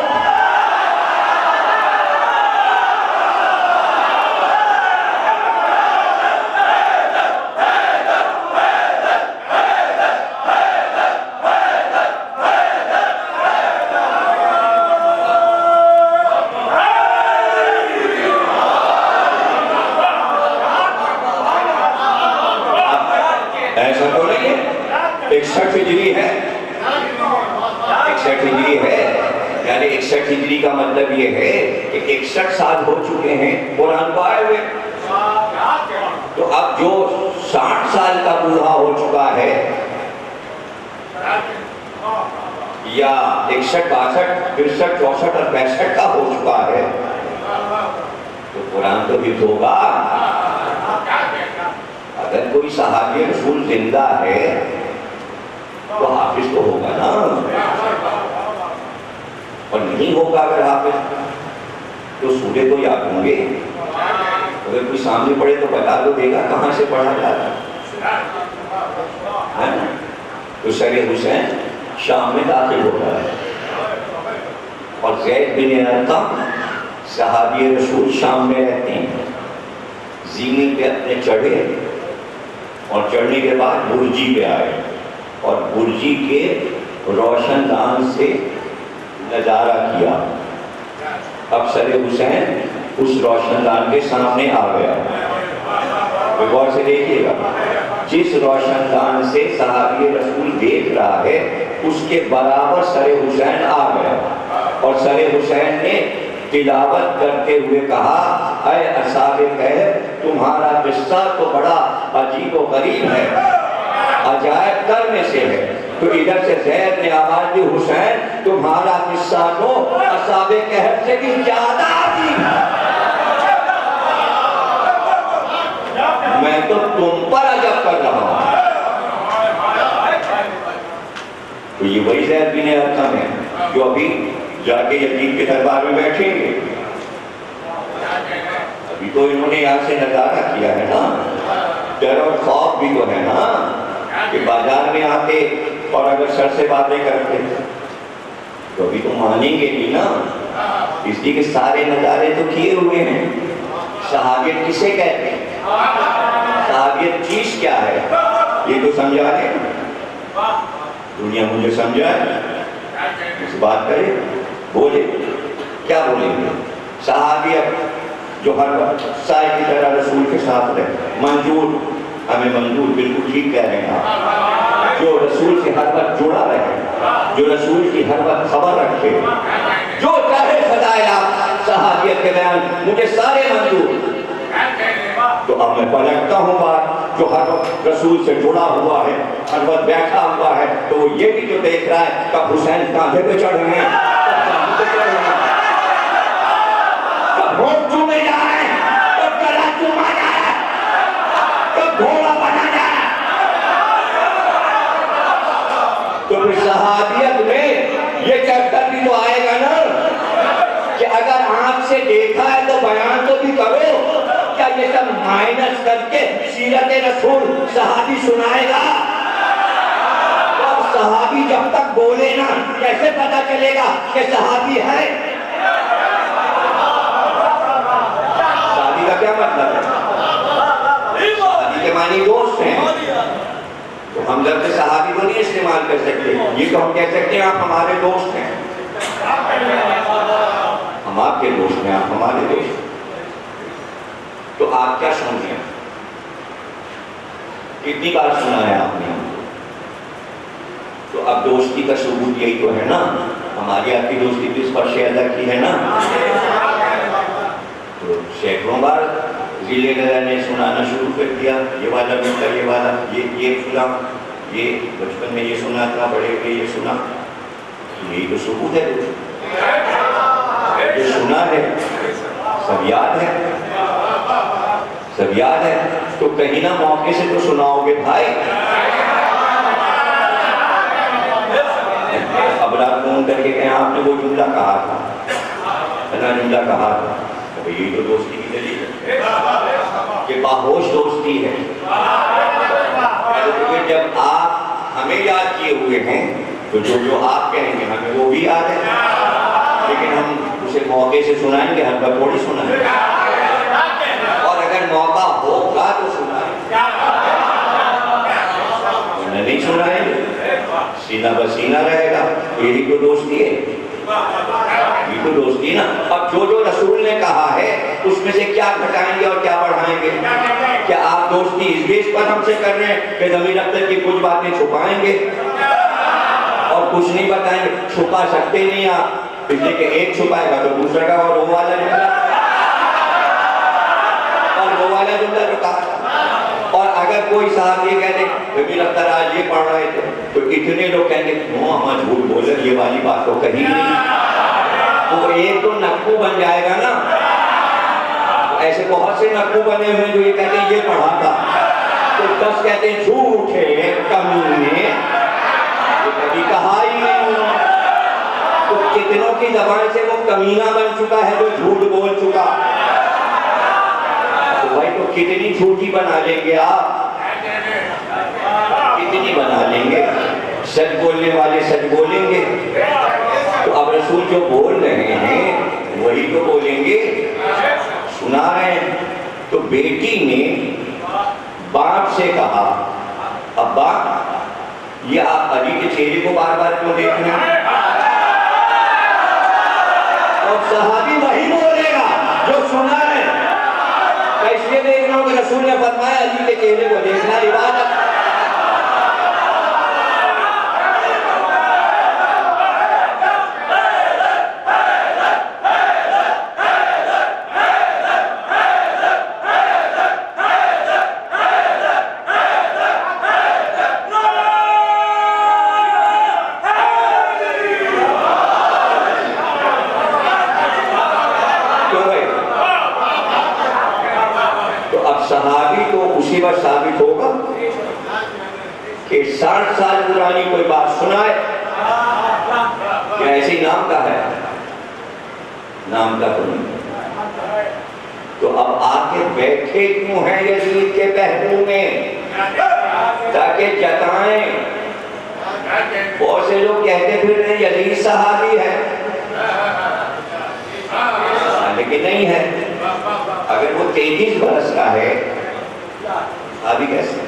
ایسا تو نہیں ہے 61 ہجری ہے، 61 ہجری ہے، یعنی 61 ہجری کا مطلب یہ ہے کہ 61 سال ہو چکے ہیں قرآن کو آئے ہوئے۔ تو اب جو 60 سال کا بوڑھا ہو چکا ہے یا 61 62 63 64 اور 65 کا ہو چکا ہے تو قرآن تو بھی ہوگا۔ اگر کوئی صحابی رسول زندہ ہے تو حافظ تو ہوگا نا، اور نہیں ہوگا اگر حافظ تو سورے تو یاد ہوں گے۔ اگر کوئی سامنے پڑھے تو بتا دو دے گا کہاں سے پڑھا جاتا ہے نا۔ تو سر حسین شام میں داخل ہو رہا ہے اور زید بن ارقم صحابی رسول شام میں رہتے ہیں۔ زینے پہ اپنے چڑھے اور چڑھنے کے بعد برجی پہ آئے اور برجی کے روشن دان سے نظارہ کیا۔ اب سر حسین اس روشن دان کے سامنے آ گیا۔ غور سے دیکھیے گا، جس روشن دان سے صحابی رسول دیکھ رہا ہے اس کے برابر سر حسین آ گیا اور سر حسین نے تلاوت کرتے ہوئے کہا اے اصحاب کہف تمہارا قصہ تو بڑا عجیب و غریب ہے، عجائب تر میں سے ہے۔ تو ادھر سے زید نے آواز دی حسین تمہارا قصہ تو اصحاب کہف سے بھی زیادہ عجیب ہے، میں تو تم پر عجب کر رہا ہوں۔ تو یہ وہی زید بن ارقم ہے جو ابھی جا کے یزید کے دربار میں بیٹھیں گے۔ ابھی تو انہوں نے یہاں سے نظارہ کیا ہے نا، ڈر اور خوف بھی تو ہے نا کہ بازار میں آتے اور اگر سر سے باتیں کرتے تو ابھی تو مانیں گے نہیں نا، اس لیے کہ سارے نظارے تو کیے ہوئے ہیں۔ صحابیت کسے کہتے ہیں؟ صحابیت چیز کیا ہے یہ تو سمجھا ہے، دنیا مجھے سمجھا ہے، اس بات کرے بولے کیا بولیں گے؟ صحابیت جو ہر وقت سائے کی طرح رسول کے ساتھ رہے. منظور ہمیں منظور بالکل ٹھیک کہہ رہے ہیں آپ. جو رسول سے ہر وقت جڑا رہے, جو رسول کی ہر وقت خبر رکھے, جو چاہے فضائل آپ صحابیت کے بیان مجھے سارے منظور. تو اب میں پلٹتا ہوں بات, جو ہر وقت رسول سے جڑا ہوا ہے, ہر وقت بیٹھا ہوا ہے, تو وہ یہ بھی جو دیکھ رہا ہے کب حسین کاندھے پہ چڑھ رہے ہیں, کب ہوٹ چومے جا رہے ہیں, کب گلا چوما جا رہا ہے, کب گھوڑا بنا جا رہا ہے. تو پھر صحابیت میں یہ چیپٹر بھی تو آئے گا نا کہ اگر آنکھ سے دیکھا ہے تو بیان تو بھی کرو. کیا یہ سب مائنس کر کے سیرت رسول صحابی سنائے گا؟ اور صحابی جب تک بولے نا کیسے پتا چلے گا کہ صحابی ہے؟ صحابی کا کیا مطلب ہے؟ صحابی کے معنی دوست ہیں. تو ہم لفظ صحابی کو نہیں استعمال کر سکتے. یہ تو ہم کہہ سکتے ہیں آپ ہمارے دوست ہیں, ہم آپ کے دوست ہیں, آپ ہمارے دوست ہیں. تو آپ کیا سمجھیں ہیں؟ کتنی بار سنا ہے آپ نے؟ تو اب دوستی کا ثبوت یہی تو ہے نا, ہماری آپ کی دوستی بھی اس پر شہدہ کی ہے نا. تو سینکڑوں بار ضلع نگر نے سنانا شروع کر دیا, یہ والا ملتا, یہ والا, یہ سنا, یہ بچپن میں یہ سنا تھا, بڑے ہوئے یہ سنا. یہی تو ثبوت ہے. جو سنا ہے سب یاد ہے, سب یاد ہے. تو کہیں نہ موقع سے تو سناؤ گے بھائی. اب رات فون کر کے کہیں آپ نے وہ جملہ کہا تھا, اتنا جملہ کہا تھا, تو یہی تو دوستی کی دلیل ہے کہ باہوش دوستی ہے. کیونکہ جب آپ ہمیں یاد کیے ہوئے ہیں تو جو آپ کہیں گے ہمیں وہ بھی یاد ہے, لیکن ہم اسے موقع سے سنائیں گے, ہر بار تھوڑی سنائیں گے. اور اگر موقع ہوگا تو سنائیں, نہیں سنائیں گے سینہ بسینہ رہے گا. یہی تو دوستی ہے, یہ تو دوستی نا. اب جو رسول نے کہا ہے اس میں سے کیا گھٹائیں گے اور کیا بڑھائیں گے؟ کیا آپ دوستی اس بیس پر ہم سے کر رہے ہیں کہ ضمیر اختر کی کچھ باتیں چھپائیں گے اور کچھ نہیں بتائیں گے؟ چھپا سکتے نہیں آپ, اس لیے کہ ایک چھپائے گا تو دوسرا کا اور وہ والا جملہ اور وہ والا جملہ جو کہا. اور اگر کوئی صاحب یہ کہہ دے ضمیر اختر آج یہ پڑھ رہے تھے تو اتنے لوگ کہیں گے ہم جھوٹ بولے, یہ والی بات تو کہی نہیں. تو ایک تو نقو بن جائے گا نا. ایسے بہت سے نقو بنے ہوئے جو یہ کہتے ہیں یہ پڑھا تھا, تو 10 کہتے ہیں جھوٹے کمینے, یہ کبھی کہا ہی نہیں انہوں نے. تو کتنوں کی زبان سے وہ کمینہ بن چکا ہے جو جھوٹ بول چکا. تو بھائی تو کتنی جھوٹی بنا لیں گے آپ, کتنی بنا لیں گے. سچ بولنے والے سچ بولیں گے. تو اب رسول جو بول رہے ہیں وہی تو بولیں گے, سنا رہے ہیں. تو بیٹی نے باپ سے کہا ابا یہ آپ علی کے چہرے کو بار بار کیوں دیکھ رہے ہیں؟ اور صحابی وہی بولے گا جو سنا ہے. اس لیے دیکھ رہا ہوں کہ رسول نے فرمایا علی کے چہرے کو دیکھنا عبادت. صحابی تو اسی پر ثابت ہوگا کہ 60 سال پرانی کوئی بات سنائے کہ ایسے ہی نام کا ہے, نام کا تو نہیں. تو اب آ کے بیٹھے کیوں ہیں یزید کے پہلو میں؟ تاکہ جتائیں. بہت سے لوگ کہتے پھر رہے یزید صحابی ہے, لیکن نہیں ہے. اگر وہ 33 برس کا ہے صحابی کیسے؟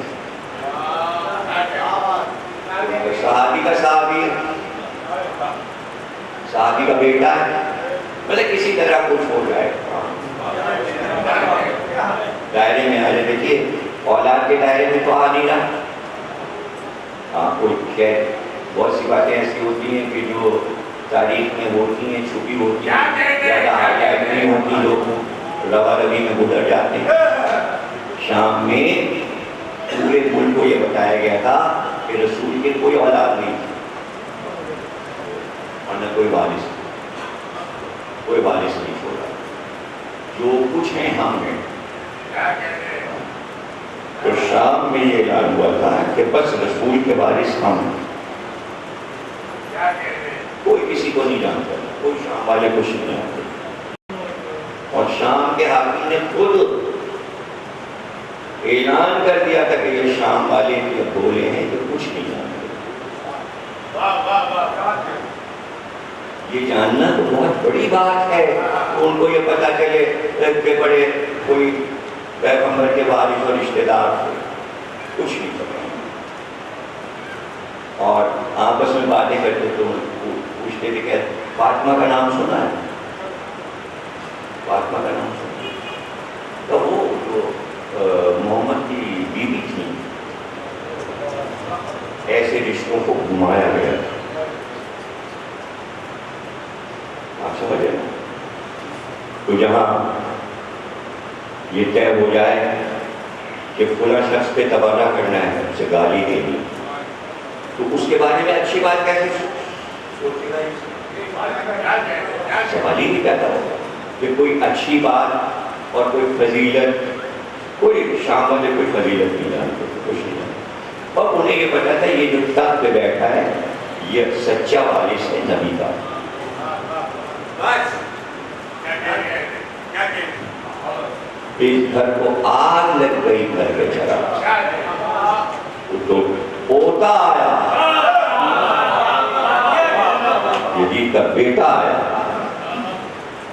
صحابی کا صحابی ہے, صحابی کا بیٹا ہے, مطلب کسی طرح کچھ ہو جائے. دائرے میں آ جائے. دیکھیے اولاد کے دائرے میں تو آ نہیں رہا. کوئی خیر بہت سی باتیں ایسی ہوتی ہیں کہ جو تاریخ میں ہوتی ہیں, چھپی ہوتی ہیں, زیادہ ہائی لائٹ نہیں ہوتی, لوگ روا روی میں گزر جاتے ہیں. شام میں پورے ملک کو یہ بتایا گیا تھا کہ رسول کے کوئی اولاد نہیں تھی اور نہ کوئی وارث نہیں چھوڑا. جو کچھ ہیں ہم ہیں. تو شام میں یہ اعلان ہوا تھا کہ بس رسول کے وارث ہم ہیں. کوئی کسی کو نہیں جانتا, کوئی شام والے کچھ نہیں جانتے. اور شام کے حاکم نے خود اعلان کر دیا تھا کہ یہ شام والے کے بولے ہیں کہ کچھ نہیں جانتے. یہ جاننا تو بہت بڑی بات ہے. ان کو یہ پتا چلے کہ بڑے کوئی پیغمبر کے وارث اور رشتے دار تھے, کچھ نہیں پتا. اور آپس میں باتیں کرتے تو پوچھتے تھے کہ فاطمہ کا نام سنا ہے, فاطمہ کا نام سنا ہے. تو وہ جو محمد کی بیوی تھی, ایسے رشتوں کو گھمایا گیا. آپ سمجھے نا. تو جہاں یہ طے ہو جائے کہ فلاں شخص پہ تبادلہ کرنا ہے, اسے گالی دینی, تو اس کے بارے میں اچھی بات کیسے سوچے گا؟ سوال ہی نہیں پیدا ہوگا کہ کوئی اچھی بات اور کوئی فضیلت, کوئی شام والے کوئی فضیلت نہیں جانتے, کچھ نہیں جانتے. اور انہیں یہ پتا تھا یہ جو تخت پہ بیٹھا ہے یہ سچا وارث ہے نبی کا. اس گھر کو آگ لگ گئی, گھر کے چراغ تو پوتا آیا, یزید کا بیٹا آیا,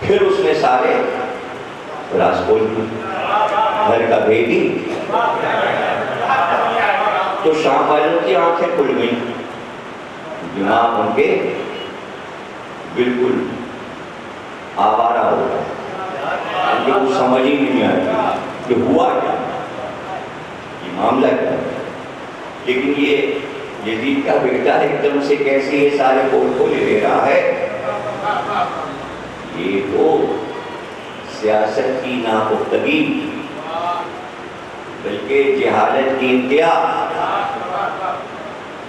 پھر اس نے سارے راز کھول دی, گھر کا بیٹی. تو شام والوں کی آنکھیں کھل گئیں, دماغ ان کے بالکل آوارہ ہو گیا, ان کو کچھ سمجھ ہی نہیں آتی کہ ہوا کیا, یہ معاملہ کیا. لیکن یہ یزید کا بیٹا ایک دم سے کیسے یہ سارے کھول کھولے دے رہا ہے. یہ تو سیاست کی ناپختگی بلکہ جہالت کی انتہا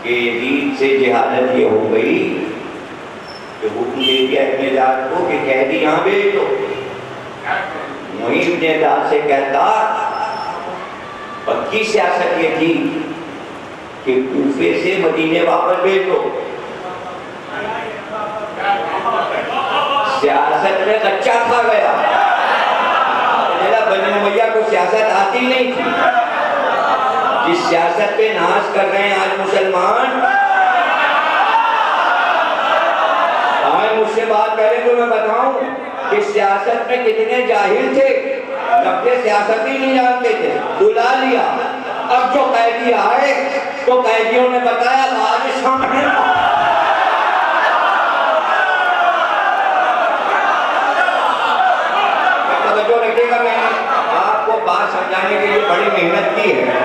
کہ یزید سے جہالت یہ ہو گئی کہ حکم دے دیا ابن زیاد کو کہ قیدی یہاں بھیج دو. وہیں ابن زیاد سے کہتا پکی سیاست یہ تھی کہ کوفے سے مدینے واپس بھیج دو. سیاست میں کچا کھا گیا. بنی امیہ کو سیاست آتی نہیں تھی. جس سیاست پہ ناز کر رہے ہیں آج مسلمان, آج مجھ سے بات کریں تو میں بتاؤں کہ سیاست میں کتنے جاہل تھے, جب کہ سیاست ہی نہیں جانتے تھے, بلا لیا. اب جو قیدی آئے تو قیدیوں نے بتایا بارش ہم ہیں. توجہ رکھیے گا, میں نے آپ کو بات سمجھانے کے لیے بڑی محنت کی ہے.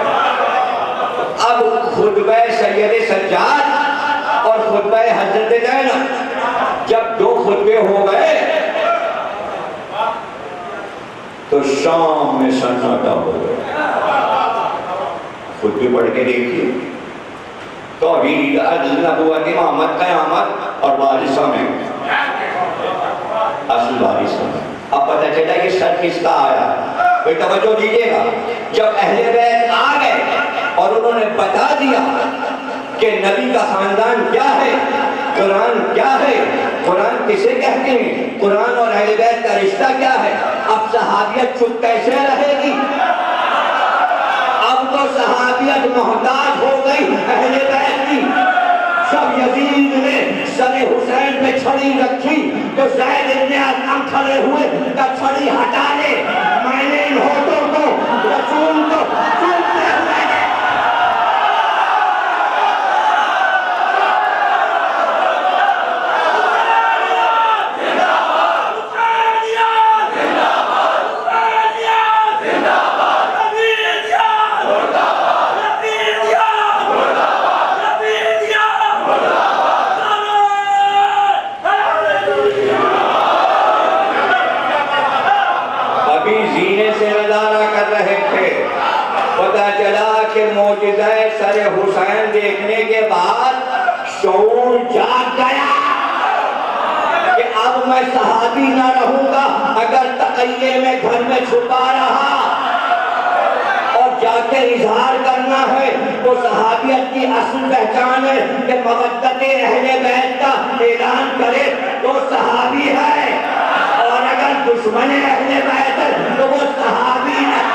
اب خطبہ سید سجاد اور خطبہ حضرت زینب جب دو خطبے ہو گئے تو شام میں سناٹا ہو گیا. خطبے پڑھ کے دیکھیے, توحید, عدل, نبوت, امامت, قیامت اور وارثہ میں, اصل وارثہ میں. اب پتہ چلا یہ سر کس کا آیا. کوئی توجہ دیجیے گا. جب اہل بیت آ گئے اور انہوں نے بتا دیا کہ نبی کا خاندان کیا ہے, قرآن کیا ہے, قرآن کسے کہتے ہیں, قرآن اور اہل بیت کا رشتہ کیا ہے, اب صحابیت چپ کیسے رہے گی. اب تو صحابیت محتاج ہو گئی اہل بیت کی. جب یزید نے سر حسین پہ چھڑی رکھی تو زید ابن ارقم کھڑے ہوئے کہ چھڑی ہٹا لے, میں نے ان ہونٹوں کو رسول کو چومتے ہوئے میں صحابی نہ رہوں گا اگر تقیے میں گھر میں چھپا رہا اور جا کے اظہار کرنا ہے تو صحابیت کی اصل پہچان ہے کہ مودت اہل بیت کا اعلان کرے تو صحابی ہے، اور اگر دشمن اہل بیت ہے تو وہ صحابی ہے۔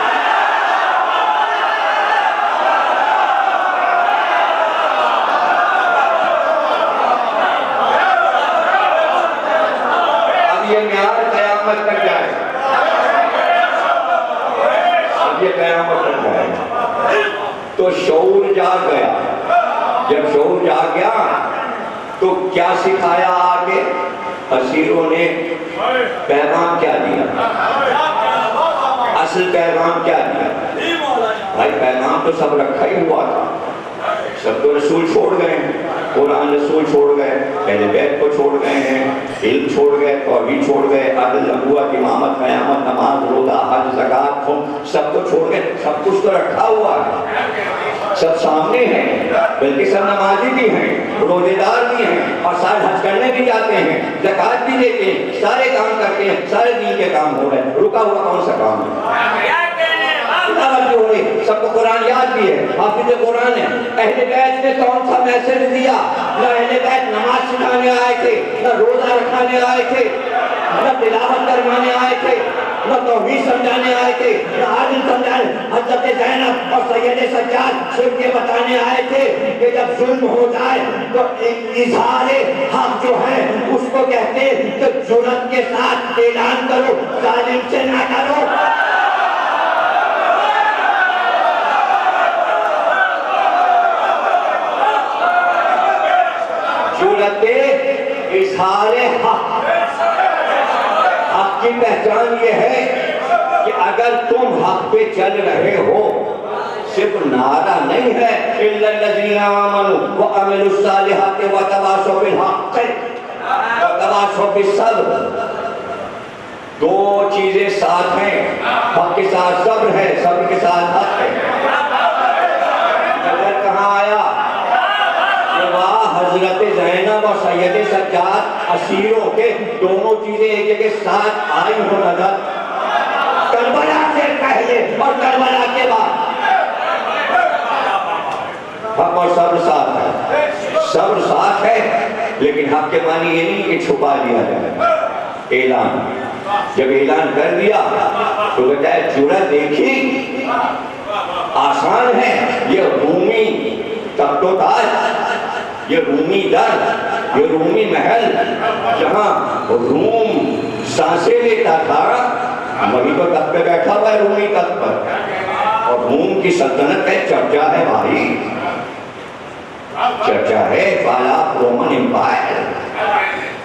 اب یہ معیار قیامت تک جائے، اب یہ قیامت تک جائے تو شعور جاگ گیا۔ جب شعور جاگ گیا تو کیا سکھایا آگے؟ اسیروں نے پیغام کیا دیا؟ اصل پیغام کیا دیا؟ بھائی پیغام تو سب رکھا ہی ہوا تھا، سب تو رسول چھوڑ گئے ہیں، قرآن رسول چھوڑ گئے، اہل بیت کو چھوڑ گئے ہیں، علم چھوڑ گئے، توحید چھوڑ گئے، عدل، نبوت، امامت، قیامت، نماز، روزہ، حج، زکوٰۃ، سب تو چھوڑ گئے۔ سب کچھ تو رکھا ہوا ہے، سب سامنے ہیں، بلکہ سب نمازی بھی ہیں، روزے دار بھی ہیں، اور سارے حج کرنے بھی جاتے ہیں، زکوٰۃ بھی دیتے ہیں، سارے کام کرتے ہیں، سارے دین کے کام ہو رہے ہیں۔ رکا ہوا کون سا کام ہے؟ تلاوت بھی ہو رہی، سب کو قرآن یاد بھی ہے، حافظ قرآن ہے۔ اہل بیت نے کون سا میسج دیا؟ نہ اہل بیت نماز سکھانے آئے تھے، نہ روزہ رکھانے آئے تھے، نہ تلاوت کروانے آئے تھے، نہ توحید سمجھانے آئے تھے، نہ عادل سمجھانے۔ حضرت زینب اور سید سجاد صرف یہ بتانے آئے تھے کہ جب ظلم ہو جائے تو اظہار حق جو ہے اس کو کہتے ہیں کہ جرأت کے ساتھ اعلان کرو، ظالم سے نہ کرو۔ جرأت اظہار حق، حق کی پہچان یہ ہے کہ اگر تم حق پہ چل رہے ہو، صرف نعرہ نہیں ہے اِلَّا الَّذِينَ آمَنُوا وَعَمِلُوا الصَّالِحَاتِ وَتَوَاصَوْا بِالْحَقِّ وَتَوَاصَوْا بِالصَّبْرِ۔ دو چیزیں ساتھ ہیں، حق کے ساتھ صبر ہے، صبر کے ساتھ حق ہے۔ نظر کہاں آیا؟ حضرت زینب اور سید سجاد اسیروں کے دونوں چیزیں ایک جگہ ساتھ آئی ہو نظر، کربلا سے پہلے اور کربلا کے بعد۔ حق اور صبر ساتھ ہے، صبر ساتھ ہے، لیکن حق کے معنی یہ نہیں کہ چھپا لیا جائے۔ اعلان، جب اعلان کر دیا تو کہتا ہے جرأت دیکھی، آسان ہے، یہ رومی تخت و تاج، یہ رومی در، یہ رومی محل، جہاں روم سانسیں لیتا تھا، وہی تو تخت پہ بیٹھا ہوا ہے رومی تخت پر، اور روم کی سلطنت کا چرچا ہے بھائی، چرچا ہے فالا رومن امپائر۔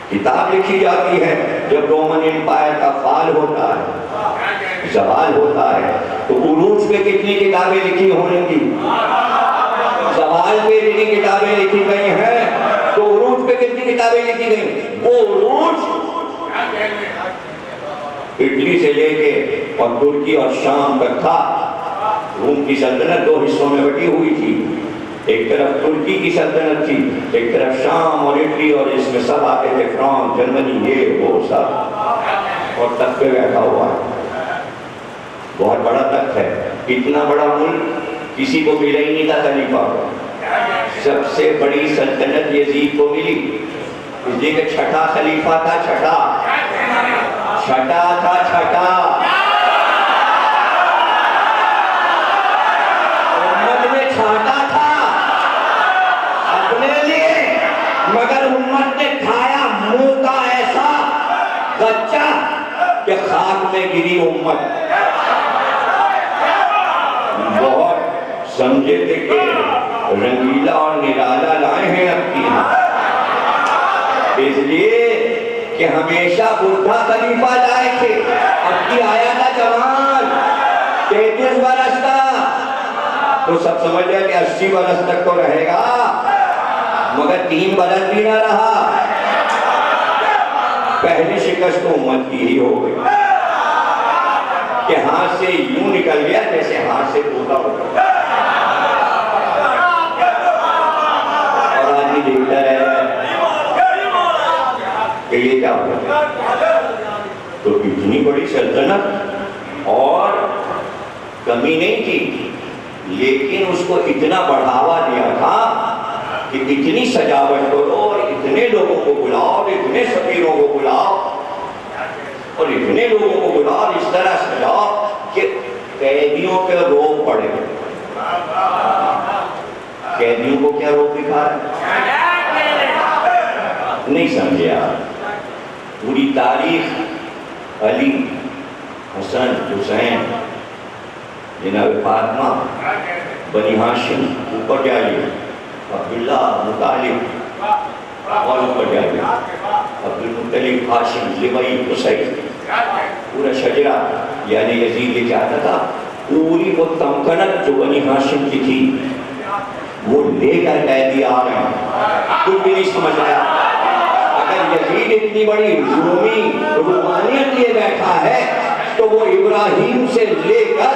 کتاب لکھی جاتی ہے جب رومن امپائر کا فال ہوتا ہے، زوال ہوتا ہے، تو عروج پہ کتنی کتابیں لکھی ہوں گی؟ زوال پہ اتنی کتابیں لکھی گئی ہیں، تو عروج پہ کتنی کتابیں لکھی گئی؟ وہ عروج اٹلی سے لے کے اور ترکی اور شام تک تھا۔ روم کی سلطنت دو حصوں میں بٹی ہوئی تھی، ایک طرف ترکی کی سلطنت تھی، ایک طرف شام اور اٹلی، اور اس میں سب آتے تھے، فرانس، جرمنی، یہ وہ سب، اور تخت پہ بیٹھا ہوا ہے، بہت بڑا تخت ہے۔ اتنا بڑا ملک کسی کو ملا ہی نہیں تھا خلیفہ کو۔ سب سے بڑی سلطنت یزید کو ملی، اس لیے کہ چھٹا خلیفہ تھا، چھٹا تھا، چھٹا امت نے چھاٹا تھا اپنے لیے، مگر امت نے کھایا منہ کا ایسا غچہ کہ خاک میں گری امت۔ بہت سمجھے تھے کہ رنگیلا اور نرالا لائے ہیں اپنی یہاں، اس لیے کہ ہمیشہ بڑھا خلیفہ لائے تھے، اب کی آیا تھا جوان 33 برس کا، تو سب سمجھ گیا کہ 80 برس تک تو رہے گا، مگر 3 برس بھی نہ رہا۔ پہلی شکست تو امت کی ہی ہو گئی کہ ہاتھ سے یوں نکل گیا جیسے ہاتھ سے پودا ہو گیا، اور آدمی دیکھتا ہے کہ کہ یہ کیا ہوا؟ تو اتنی بڑی سلطنت اور کمی نہیں تھی، لیکن اس کو اتنا بڑھاوا دیا تھا کہ اتنی سجاوٹ کرو اور اتنے لوگوں کو بلاؤ اور اتنے سفیروں کو بلاؤ اور اتنے لوگوں کو بلاؤ، اس طرح سجاؤ کہ قیدیوں کے روب پڑے۔ قیدیوں کو کیا روب دکھا ہے؟ نہیں سمجھے آپ؟ پوری تاریخ علی، حسن، حسین، جناب فاطمہ، بنی ہاشم، اوپر جائیے، عبداللہ، مطالب، اور اوپر جائیے، عبدالمطلب، ہاشم، لبئی، حسین، پورا شجرہ، یعنی یزید یہ چاہتا تھا پوری وہ تمکنت جو بنی ہاشم کی تھی وہ لے کر قیدی آ رہے ہیں۔ کچھ بھی نہیں سمجھ رہا۔ اگر یزید اتنی بڑی رومی روحانیت لیے بیٹھا ہے تو وہ ابراہیم سے لے کر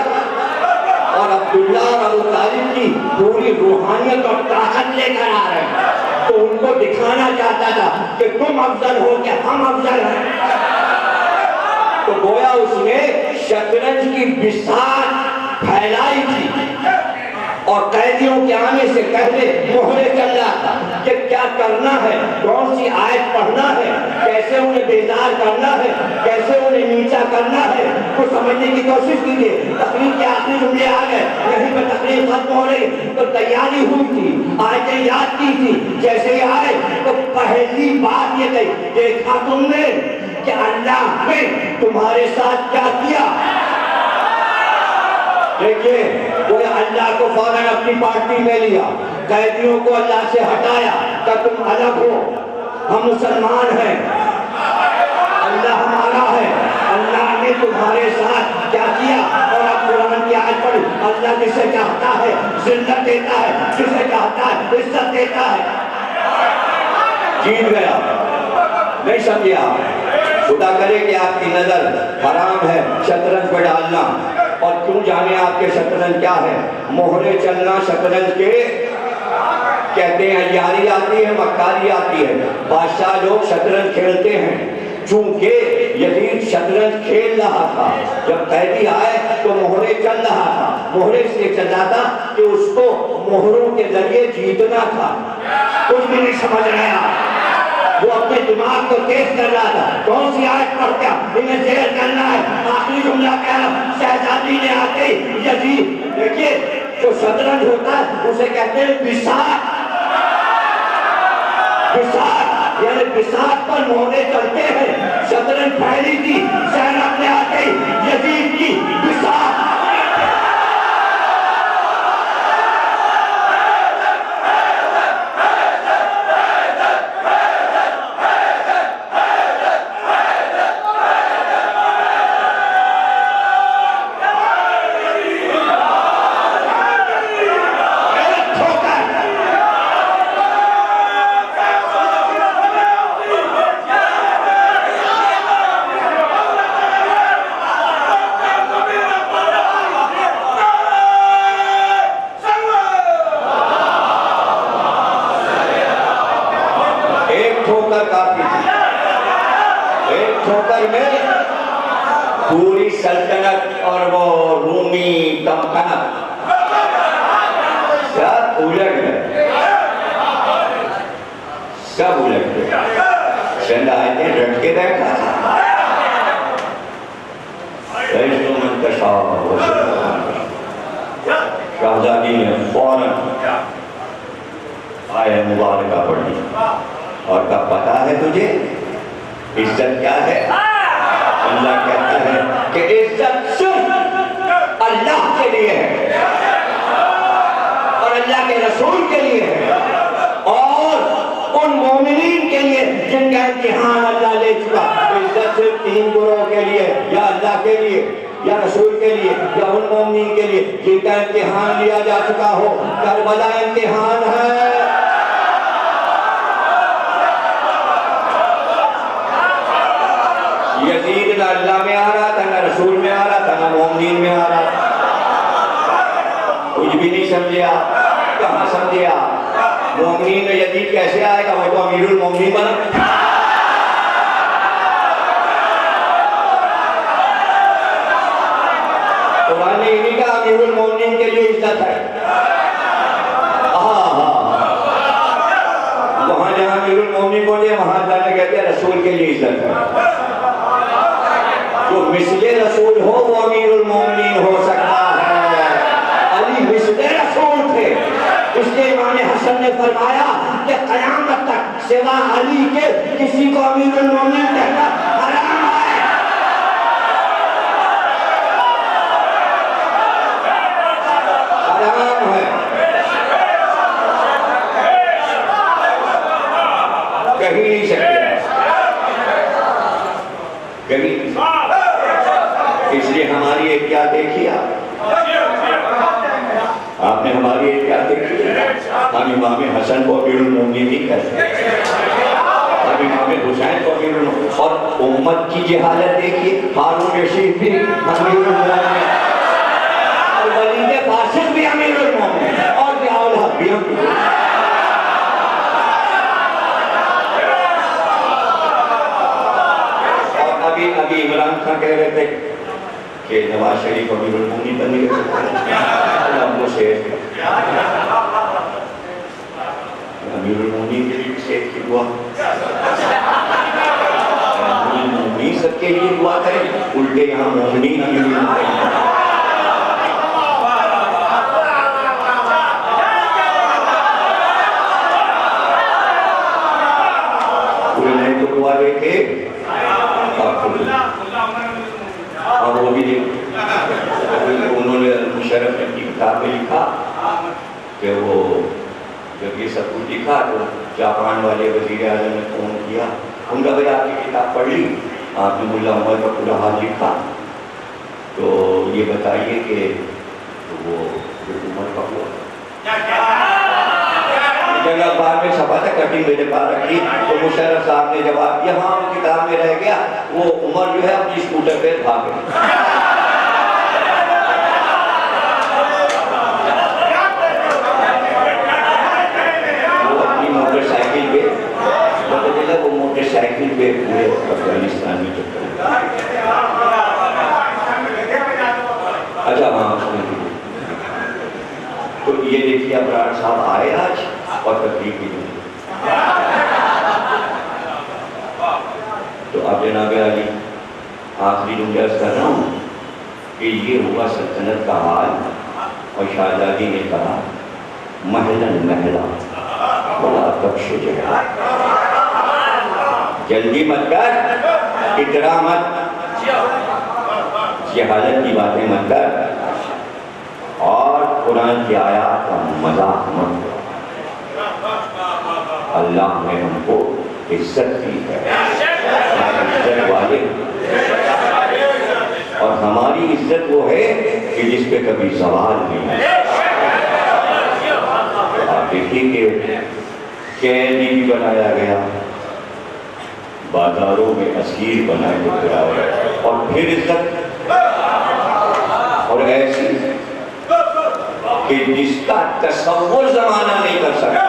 اور عبداللہ اور ابو طالب کی پوری روحانیت اور طاقت لے کر آ رہے ہیں، تو ان کو دکھانا چاہتا تھا کہ تم افضل ہو کہ ہم افضل ہیں۔ تو گویا اس نے شطرنج کی بساط پھیلائی تھی اور قیدیوں کے آنے سے پہلے مہرے چل رہا تھا کہ کیا کرنا ہے، کون سی آیت پڑھنا ہے، کیسے انہیں بیدار کرنا ہے، کیسے انہیں نیچا کرنا ہے، کو سمجھنے کی کوشش کیجیے۔ تقریر کے آخری جملے آ گئے، یہیں پہ تقریر ختم ہو رہی تو تیاری ہوئی تھی، آیتیں یاد کی تھی، جیسے ہی آئے تو پہلی بات یہ کہی، دیکھا تم نے کہ اللہ نے تمہارے ساتھ کیا کیا؟ دیکھیے وہ اللہ کو فوراً اپنی پارٹی میں لیا، قیدیوں کو اللہ سے ہٹایا کہ تم الگ ہو، ہم مسلمان ہیں، اللہ ہمارا ہے، اللہ نے تمہارے ساتھ کیا کیا۔ اور اب قرآن کی آیت پڑھی، اللہ جسے چاہتا ہے ذلت دیتا ہے، جسے چاہتا ہے عزت دیتا ہے۔ جیت گیا، نہیں سمجھے آپ؟ خدا کرے کہ آپ کی نظر حرام ہے شطرنج پہ ڈالنا، اور کیوں جانے آپ کے شطرنج کیا ہے؟ مہرے چلنا شطرنج کے کہتے ہیں، عیاری آتی ہے، مکاری آتی ہے۔ بادشاہ لوگ شطرنج کھیلتے ہیں، چونکہ یزید شطرنج کھیل رہا تھا، جب قیدی آئے تو مہرے چل رہا تھا۔ مہرے اس لیے چل رہا تھا کہ اس کو مہروں کے ذریعے جیتنا تھا۔ کچھ بھی نہیں سمجھ رہے آپ؟ وہ اپنے دماغ کو تیز کر رہا تھا، کون سی آیت پڑھ کیا انہیں زیر کرنا ہے۔ آخری جملہ کہا، شہزادی نے آتے یزید، دیکھیے جو شطرنج ہوتا ہے اسے کہتے ہیں بساط، بساط یعنی بساط پر مہرے چلتے ہیں۔ شطرنج پھیلی تھی، زینب نے آتے یزید کی بساط۔ پوری سلطنت اور وہ رومی تمکنت سب الٹ گئے، سب الٹ گئے۔ چند آیتیں رٹ کے بیٹھا تھا، شہزادی نے فوراً آیت مبارکہ پڑھی اور کہا پتہ ہے تجھے عزت کیا ہے؟ اللہ کہتا ہے کہ عزت صرف اللہ کے لیے ہے اور اللہ کے رسول کے لیے ہے اور ان مومنین کے لیے جن کا امتحان اللہ لے چکا۔ عزت صرف 3 گروہ کے لیے، یا اللہ کے لیے، یا رسول کے لیے، یا ان مومنین کے لیے جن کا امتحان لیا جا چکا ہو۔ کربلا امتحان ہے۔ یزید نہ اللہ میں آ رہا تھا، نہ رسول میں آ رہا تھا، نہ مومنین میں آ رہا تھا۔ کچھ بھی نہیں سمجھے آپ؟ کہاں سمجھے آپ؟ مومنین میں یزید کیسے آئے گا؟ وہ تو امیر المومنین بنا۔ رسول کے لیے عزت ہے. جو مثل رسول ہو وہ امیر المومنین ہو سکتا ہے. علی مثل رسول تھے. اس لیے امام حسن نے فرمایا کہ قیامت تک سوا علی کے کسی کو امیر المومنین کہنا حرام ہے. حرام ہے. کہیں نہیں سکتے. کہیں. اس لیے ہماری احتیاط دیکھیے. آپ نے ہماری احتیاط دیکھی. ہم امام حسن کو امیر المومنین نہیں کہتے. ہم امام حسین کو امیر المومنین. اور امت کی جہالت دیکھیے. ہارون رشید بھی امیر المومنین اور ولید فاسق بھی امیر المومنین اور ضیاء الحق بھی امیر المومنین. اور ابھی عمران خان کہہ رہے تھے کہ نواز شریف امیر المومنین بن گئے. ہم کو شیخ امیر المومنین کے لیے شیخ کی دعا. امیر المومنین سب کے لیے دعا کریں. الٹے یہاں مومنین امیر المومنین. پورے نئے تو دعا دے کے اور وہ بھی انہوں نے مشرف نے کی کتاب میں لکھا کہ وہ جب یہ سب کچھ لکھا تو جاپان والے وزیر اعظم نے فون کیا. ان کا بھائی آپ کی کتاب پڑھ لی, آپ نے ملا عمر کا پورا حال لکھا, تو یہ بتائیے کہ وہ حکومت کا ہوا جگہ اخبار میں چھپا تھا, کٹنگ میرے پاس رکھی. تو مشرف صاحب نے جواب دیا ہاں کتاب میں رہ گیا. وہ عمر جو ہے اپنی اسکوٹر پہ بھاگے. وہ اپنی موٹر سائیکل پہ پتہ چلا وہ موٹر سائیکل پہ پورے افغانستان میں چکر. اچھا ہاں تو یہ دیکھیے ابرار صاحب آئے آج اور تقریب کی دیں. تو اب جناب علی آخری گنجائش کر رہا ہوں کہ یہ ہوا سلطنت کا حال. اور شہزادی نے کہا محلن محلہ بڑا تبش جہاں, جلدی مت کر, اترا مت, جہالت کی باتیں مت کر, اور قرآن کی آیات کا مذاق مت کر. اللہ نے ہم کو عزت دی ہے, عزت والے, اور ہماری عزت وہ ہے کہ جس پہ کبھی سوال نہیں ہے. آپ دیکھیے کہ قیدی بھی بنایا گیا, بازاروں میں اسیر بنا کے پھرا گیا, اور پھر عزت, اور ایسی کہ جس کا تصور زمانہ نہیں کر سکتا,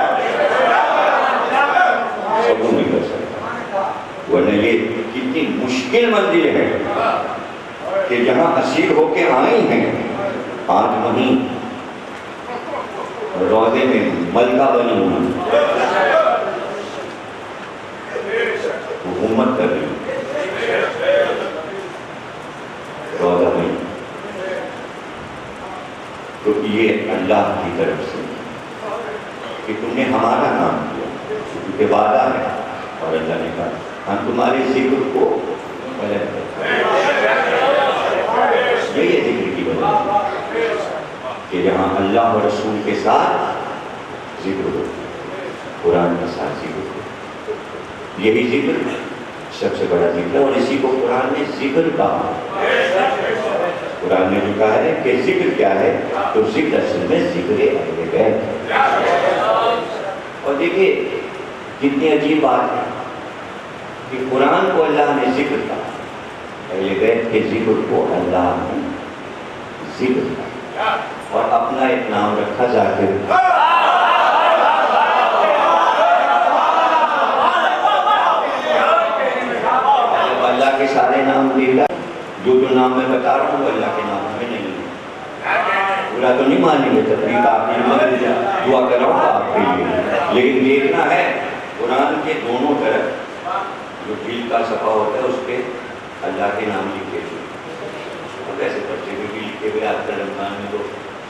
تصور نہیں کر سکتا. ورنہ یہ کتنی مشکل منزل ہے کہ جہاں اسیر ہو کے آئی ہیں, آج وہیں روضے میں ملکہ بنی ہوئی حکومت کر رہی روضہ میں. تو یہ اللہ کی طرف سے کہ تم نے ہمارا نام کیا, کیونکہ وعدہ ہے, اور اللہ نے کہا ہم تمہارے ذکر کو غلط کرتے ہیں. یہی ہے ذکر کی وجہ کہ جہاں اللہ و رسول کے ساتھ ذکر ہو, قرآن کے ساتھ ذکر ہو, یہی ذکر سب سے بڑا ذکر ہے. اور اسی کو قرآن نے ذکر کہا. قرآن نے جو کہا ہے کہ ذکر کیا ہے, تو ذکر اصل میں ذکر اہل بیت ہے. اور دیکھیے کتنی عجیب بات ہے کہ قرآن کو اللہ نے ذکر کہا, اہل بیت کے ذکر کو اللہ نے ذکر کہا, اور اپنا ایک نام رکھا ذاکر. اللہ کے سارے نام دیکھا, جو نام میں بتا رہا ہوں اللہ کے نام میں نہیں ہے. پورا تو نہیں مانیں گے, تقریب آپ نے دعا کر رہا ہوں آپ کے لیے, لیکن دیکھنا ہے قرآن کے دونوں طرف جو دل کا صفحہ ہوتا ہے اس پہ اللہ کے نام لکھے ہوئے. اب ایسے بچے پہ بھی لکھے ہوئے آج کل رمضان میں تو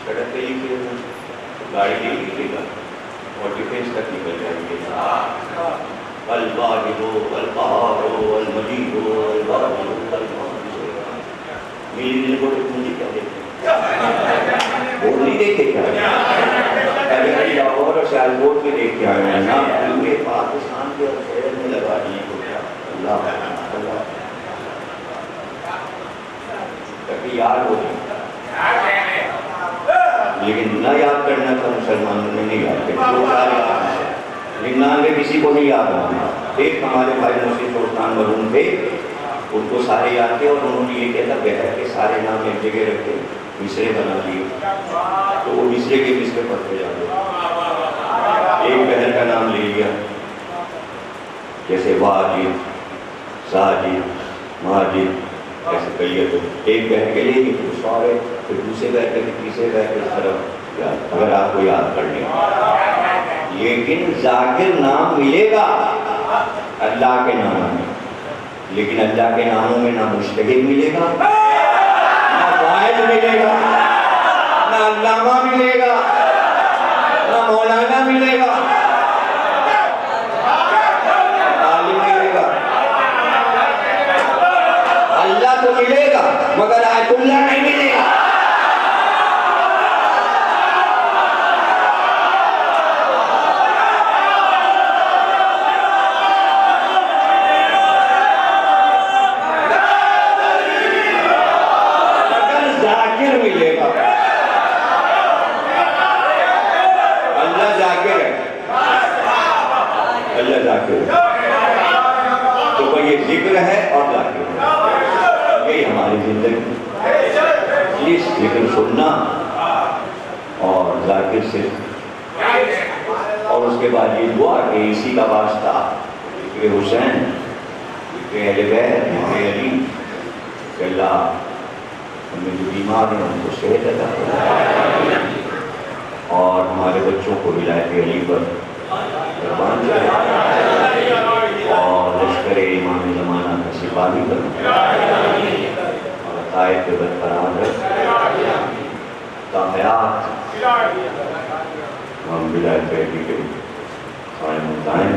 سڑک پہ لکھے ہوئے, گاڑی نہیں لکھے گا اور ڈیفینس تک نکل جائیں گے. الواحد القہار المجید الواحد المعبود. میری دل کو مجھے کیا دیکھتے وہ نہیں دیکھے کیا لاہور اور سیالکوٹ میں دیکھ کے آئے ہیں نا پورے پاکستان کے اور شہر میں لگا دیے کو کیا اللہ اللہ کبھی یاد ہو جائے. لیکن نہ یاد کرنا تھا مسلمانوں نے نہیں یاد کرنا. 99 کسی کو نہیں یاد ہونا. ایک ہمارے بھائی مسجد سلطان مرحوم تھے, ان کو سارے یاد تھے اور انہوں نے یہ کہا تھا بہر کے سارے نام ایک جگہ رکھے مصرے بنا لیے تو وہ مصرے کے مصرے پڑھتے جاتے. ایک بہر کا نام لے لیا جیسے واجد ساجد ماجد ایسے کہیے تو ایک بہر کے لیے تو سارے پھر دوسرے بہر کے تیسرے بہر کے طرف اگر آپ کو یاد کر لیں. لیکن ذاکر نام ملے گا اللہ کے ناموں میں, لیکن اللہ کے ناموں میں نہ مجتہد ملے گا نہ قائد ملے گا نہ علامہ ملے گا نہ مولانا ملے گا عالم ملے گا. اللہ تو ملے گا مگر آیت اللہ نہیں ملے گا. تو کوئی یہ ذکر ہے اور ذاکر ہے, یہی ہماری زندگی. اس ذکر سننا اور ذاکر صرف, اور اس کے بعد یہ دعا کہ اسی کا واسطہ ذکر حسین ذکر اہل بیت ذکر علی کہ اللہ ہمیں جو بیمار ہیں ان کو صحت عطا فرمائے اور ہمارے بچوں کو ولایت علی پر قربان جائے اور لشکر امام زمانہ کا سپاہی بن اور عقائد پہ برقرار رکھ تا حیات ہم ولایت علی کے قائم و دائم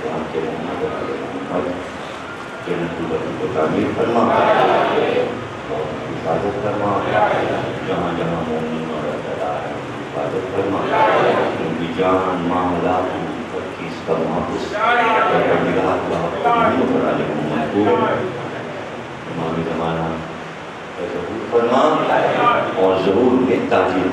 وہاں کے محمد جنت البقیع کو تعمیر فرما اور حفاظت فرما, جہاں جہاں مومن اور اعتدار ہیں حفاظت فرما, ان کی جان معاملات کی اس کا محافظ اور نگاہ پر علیہ محبوب امام زمانہ کا ظہور فرما اور ظہور میں تاجیل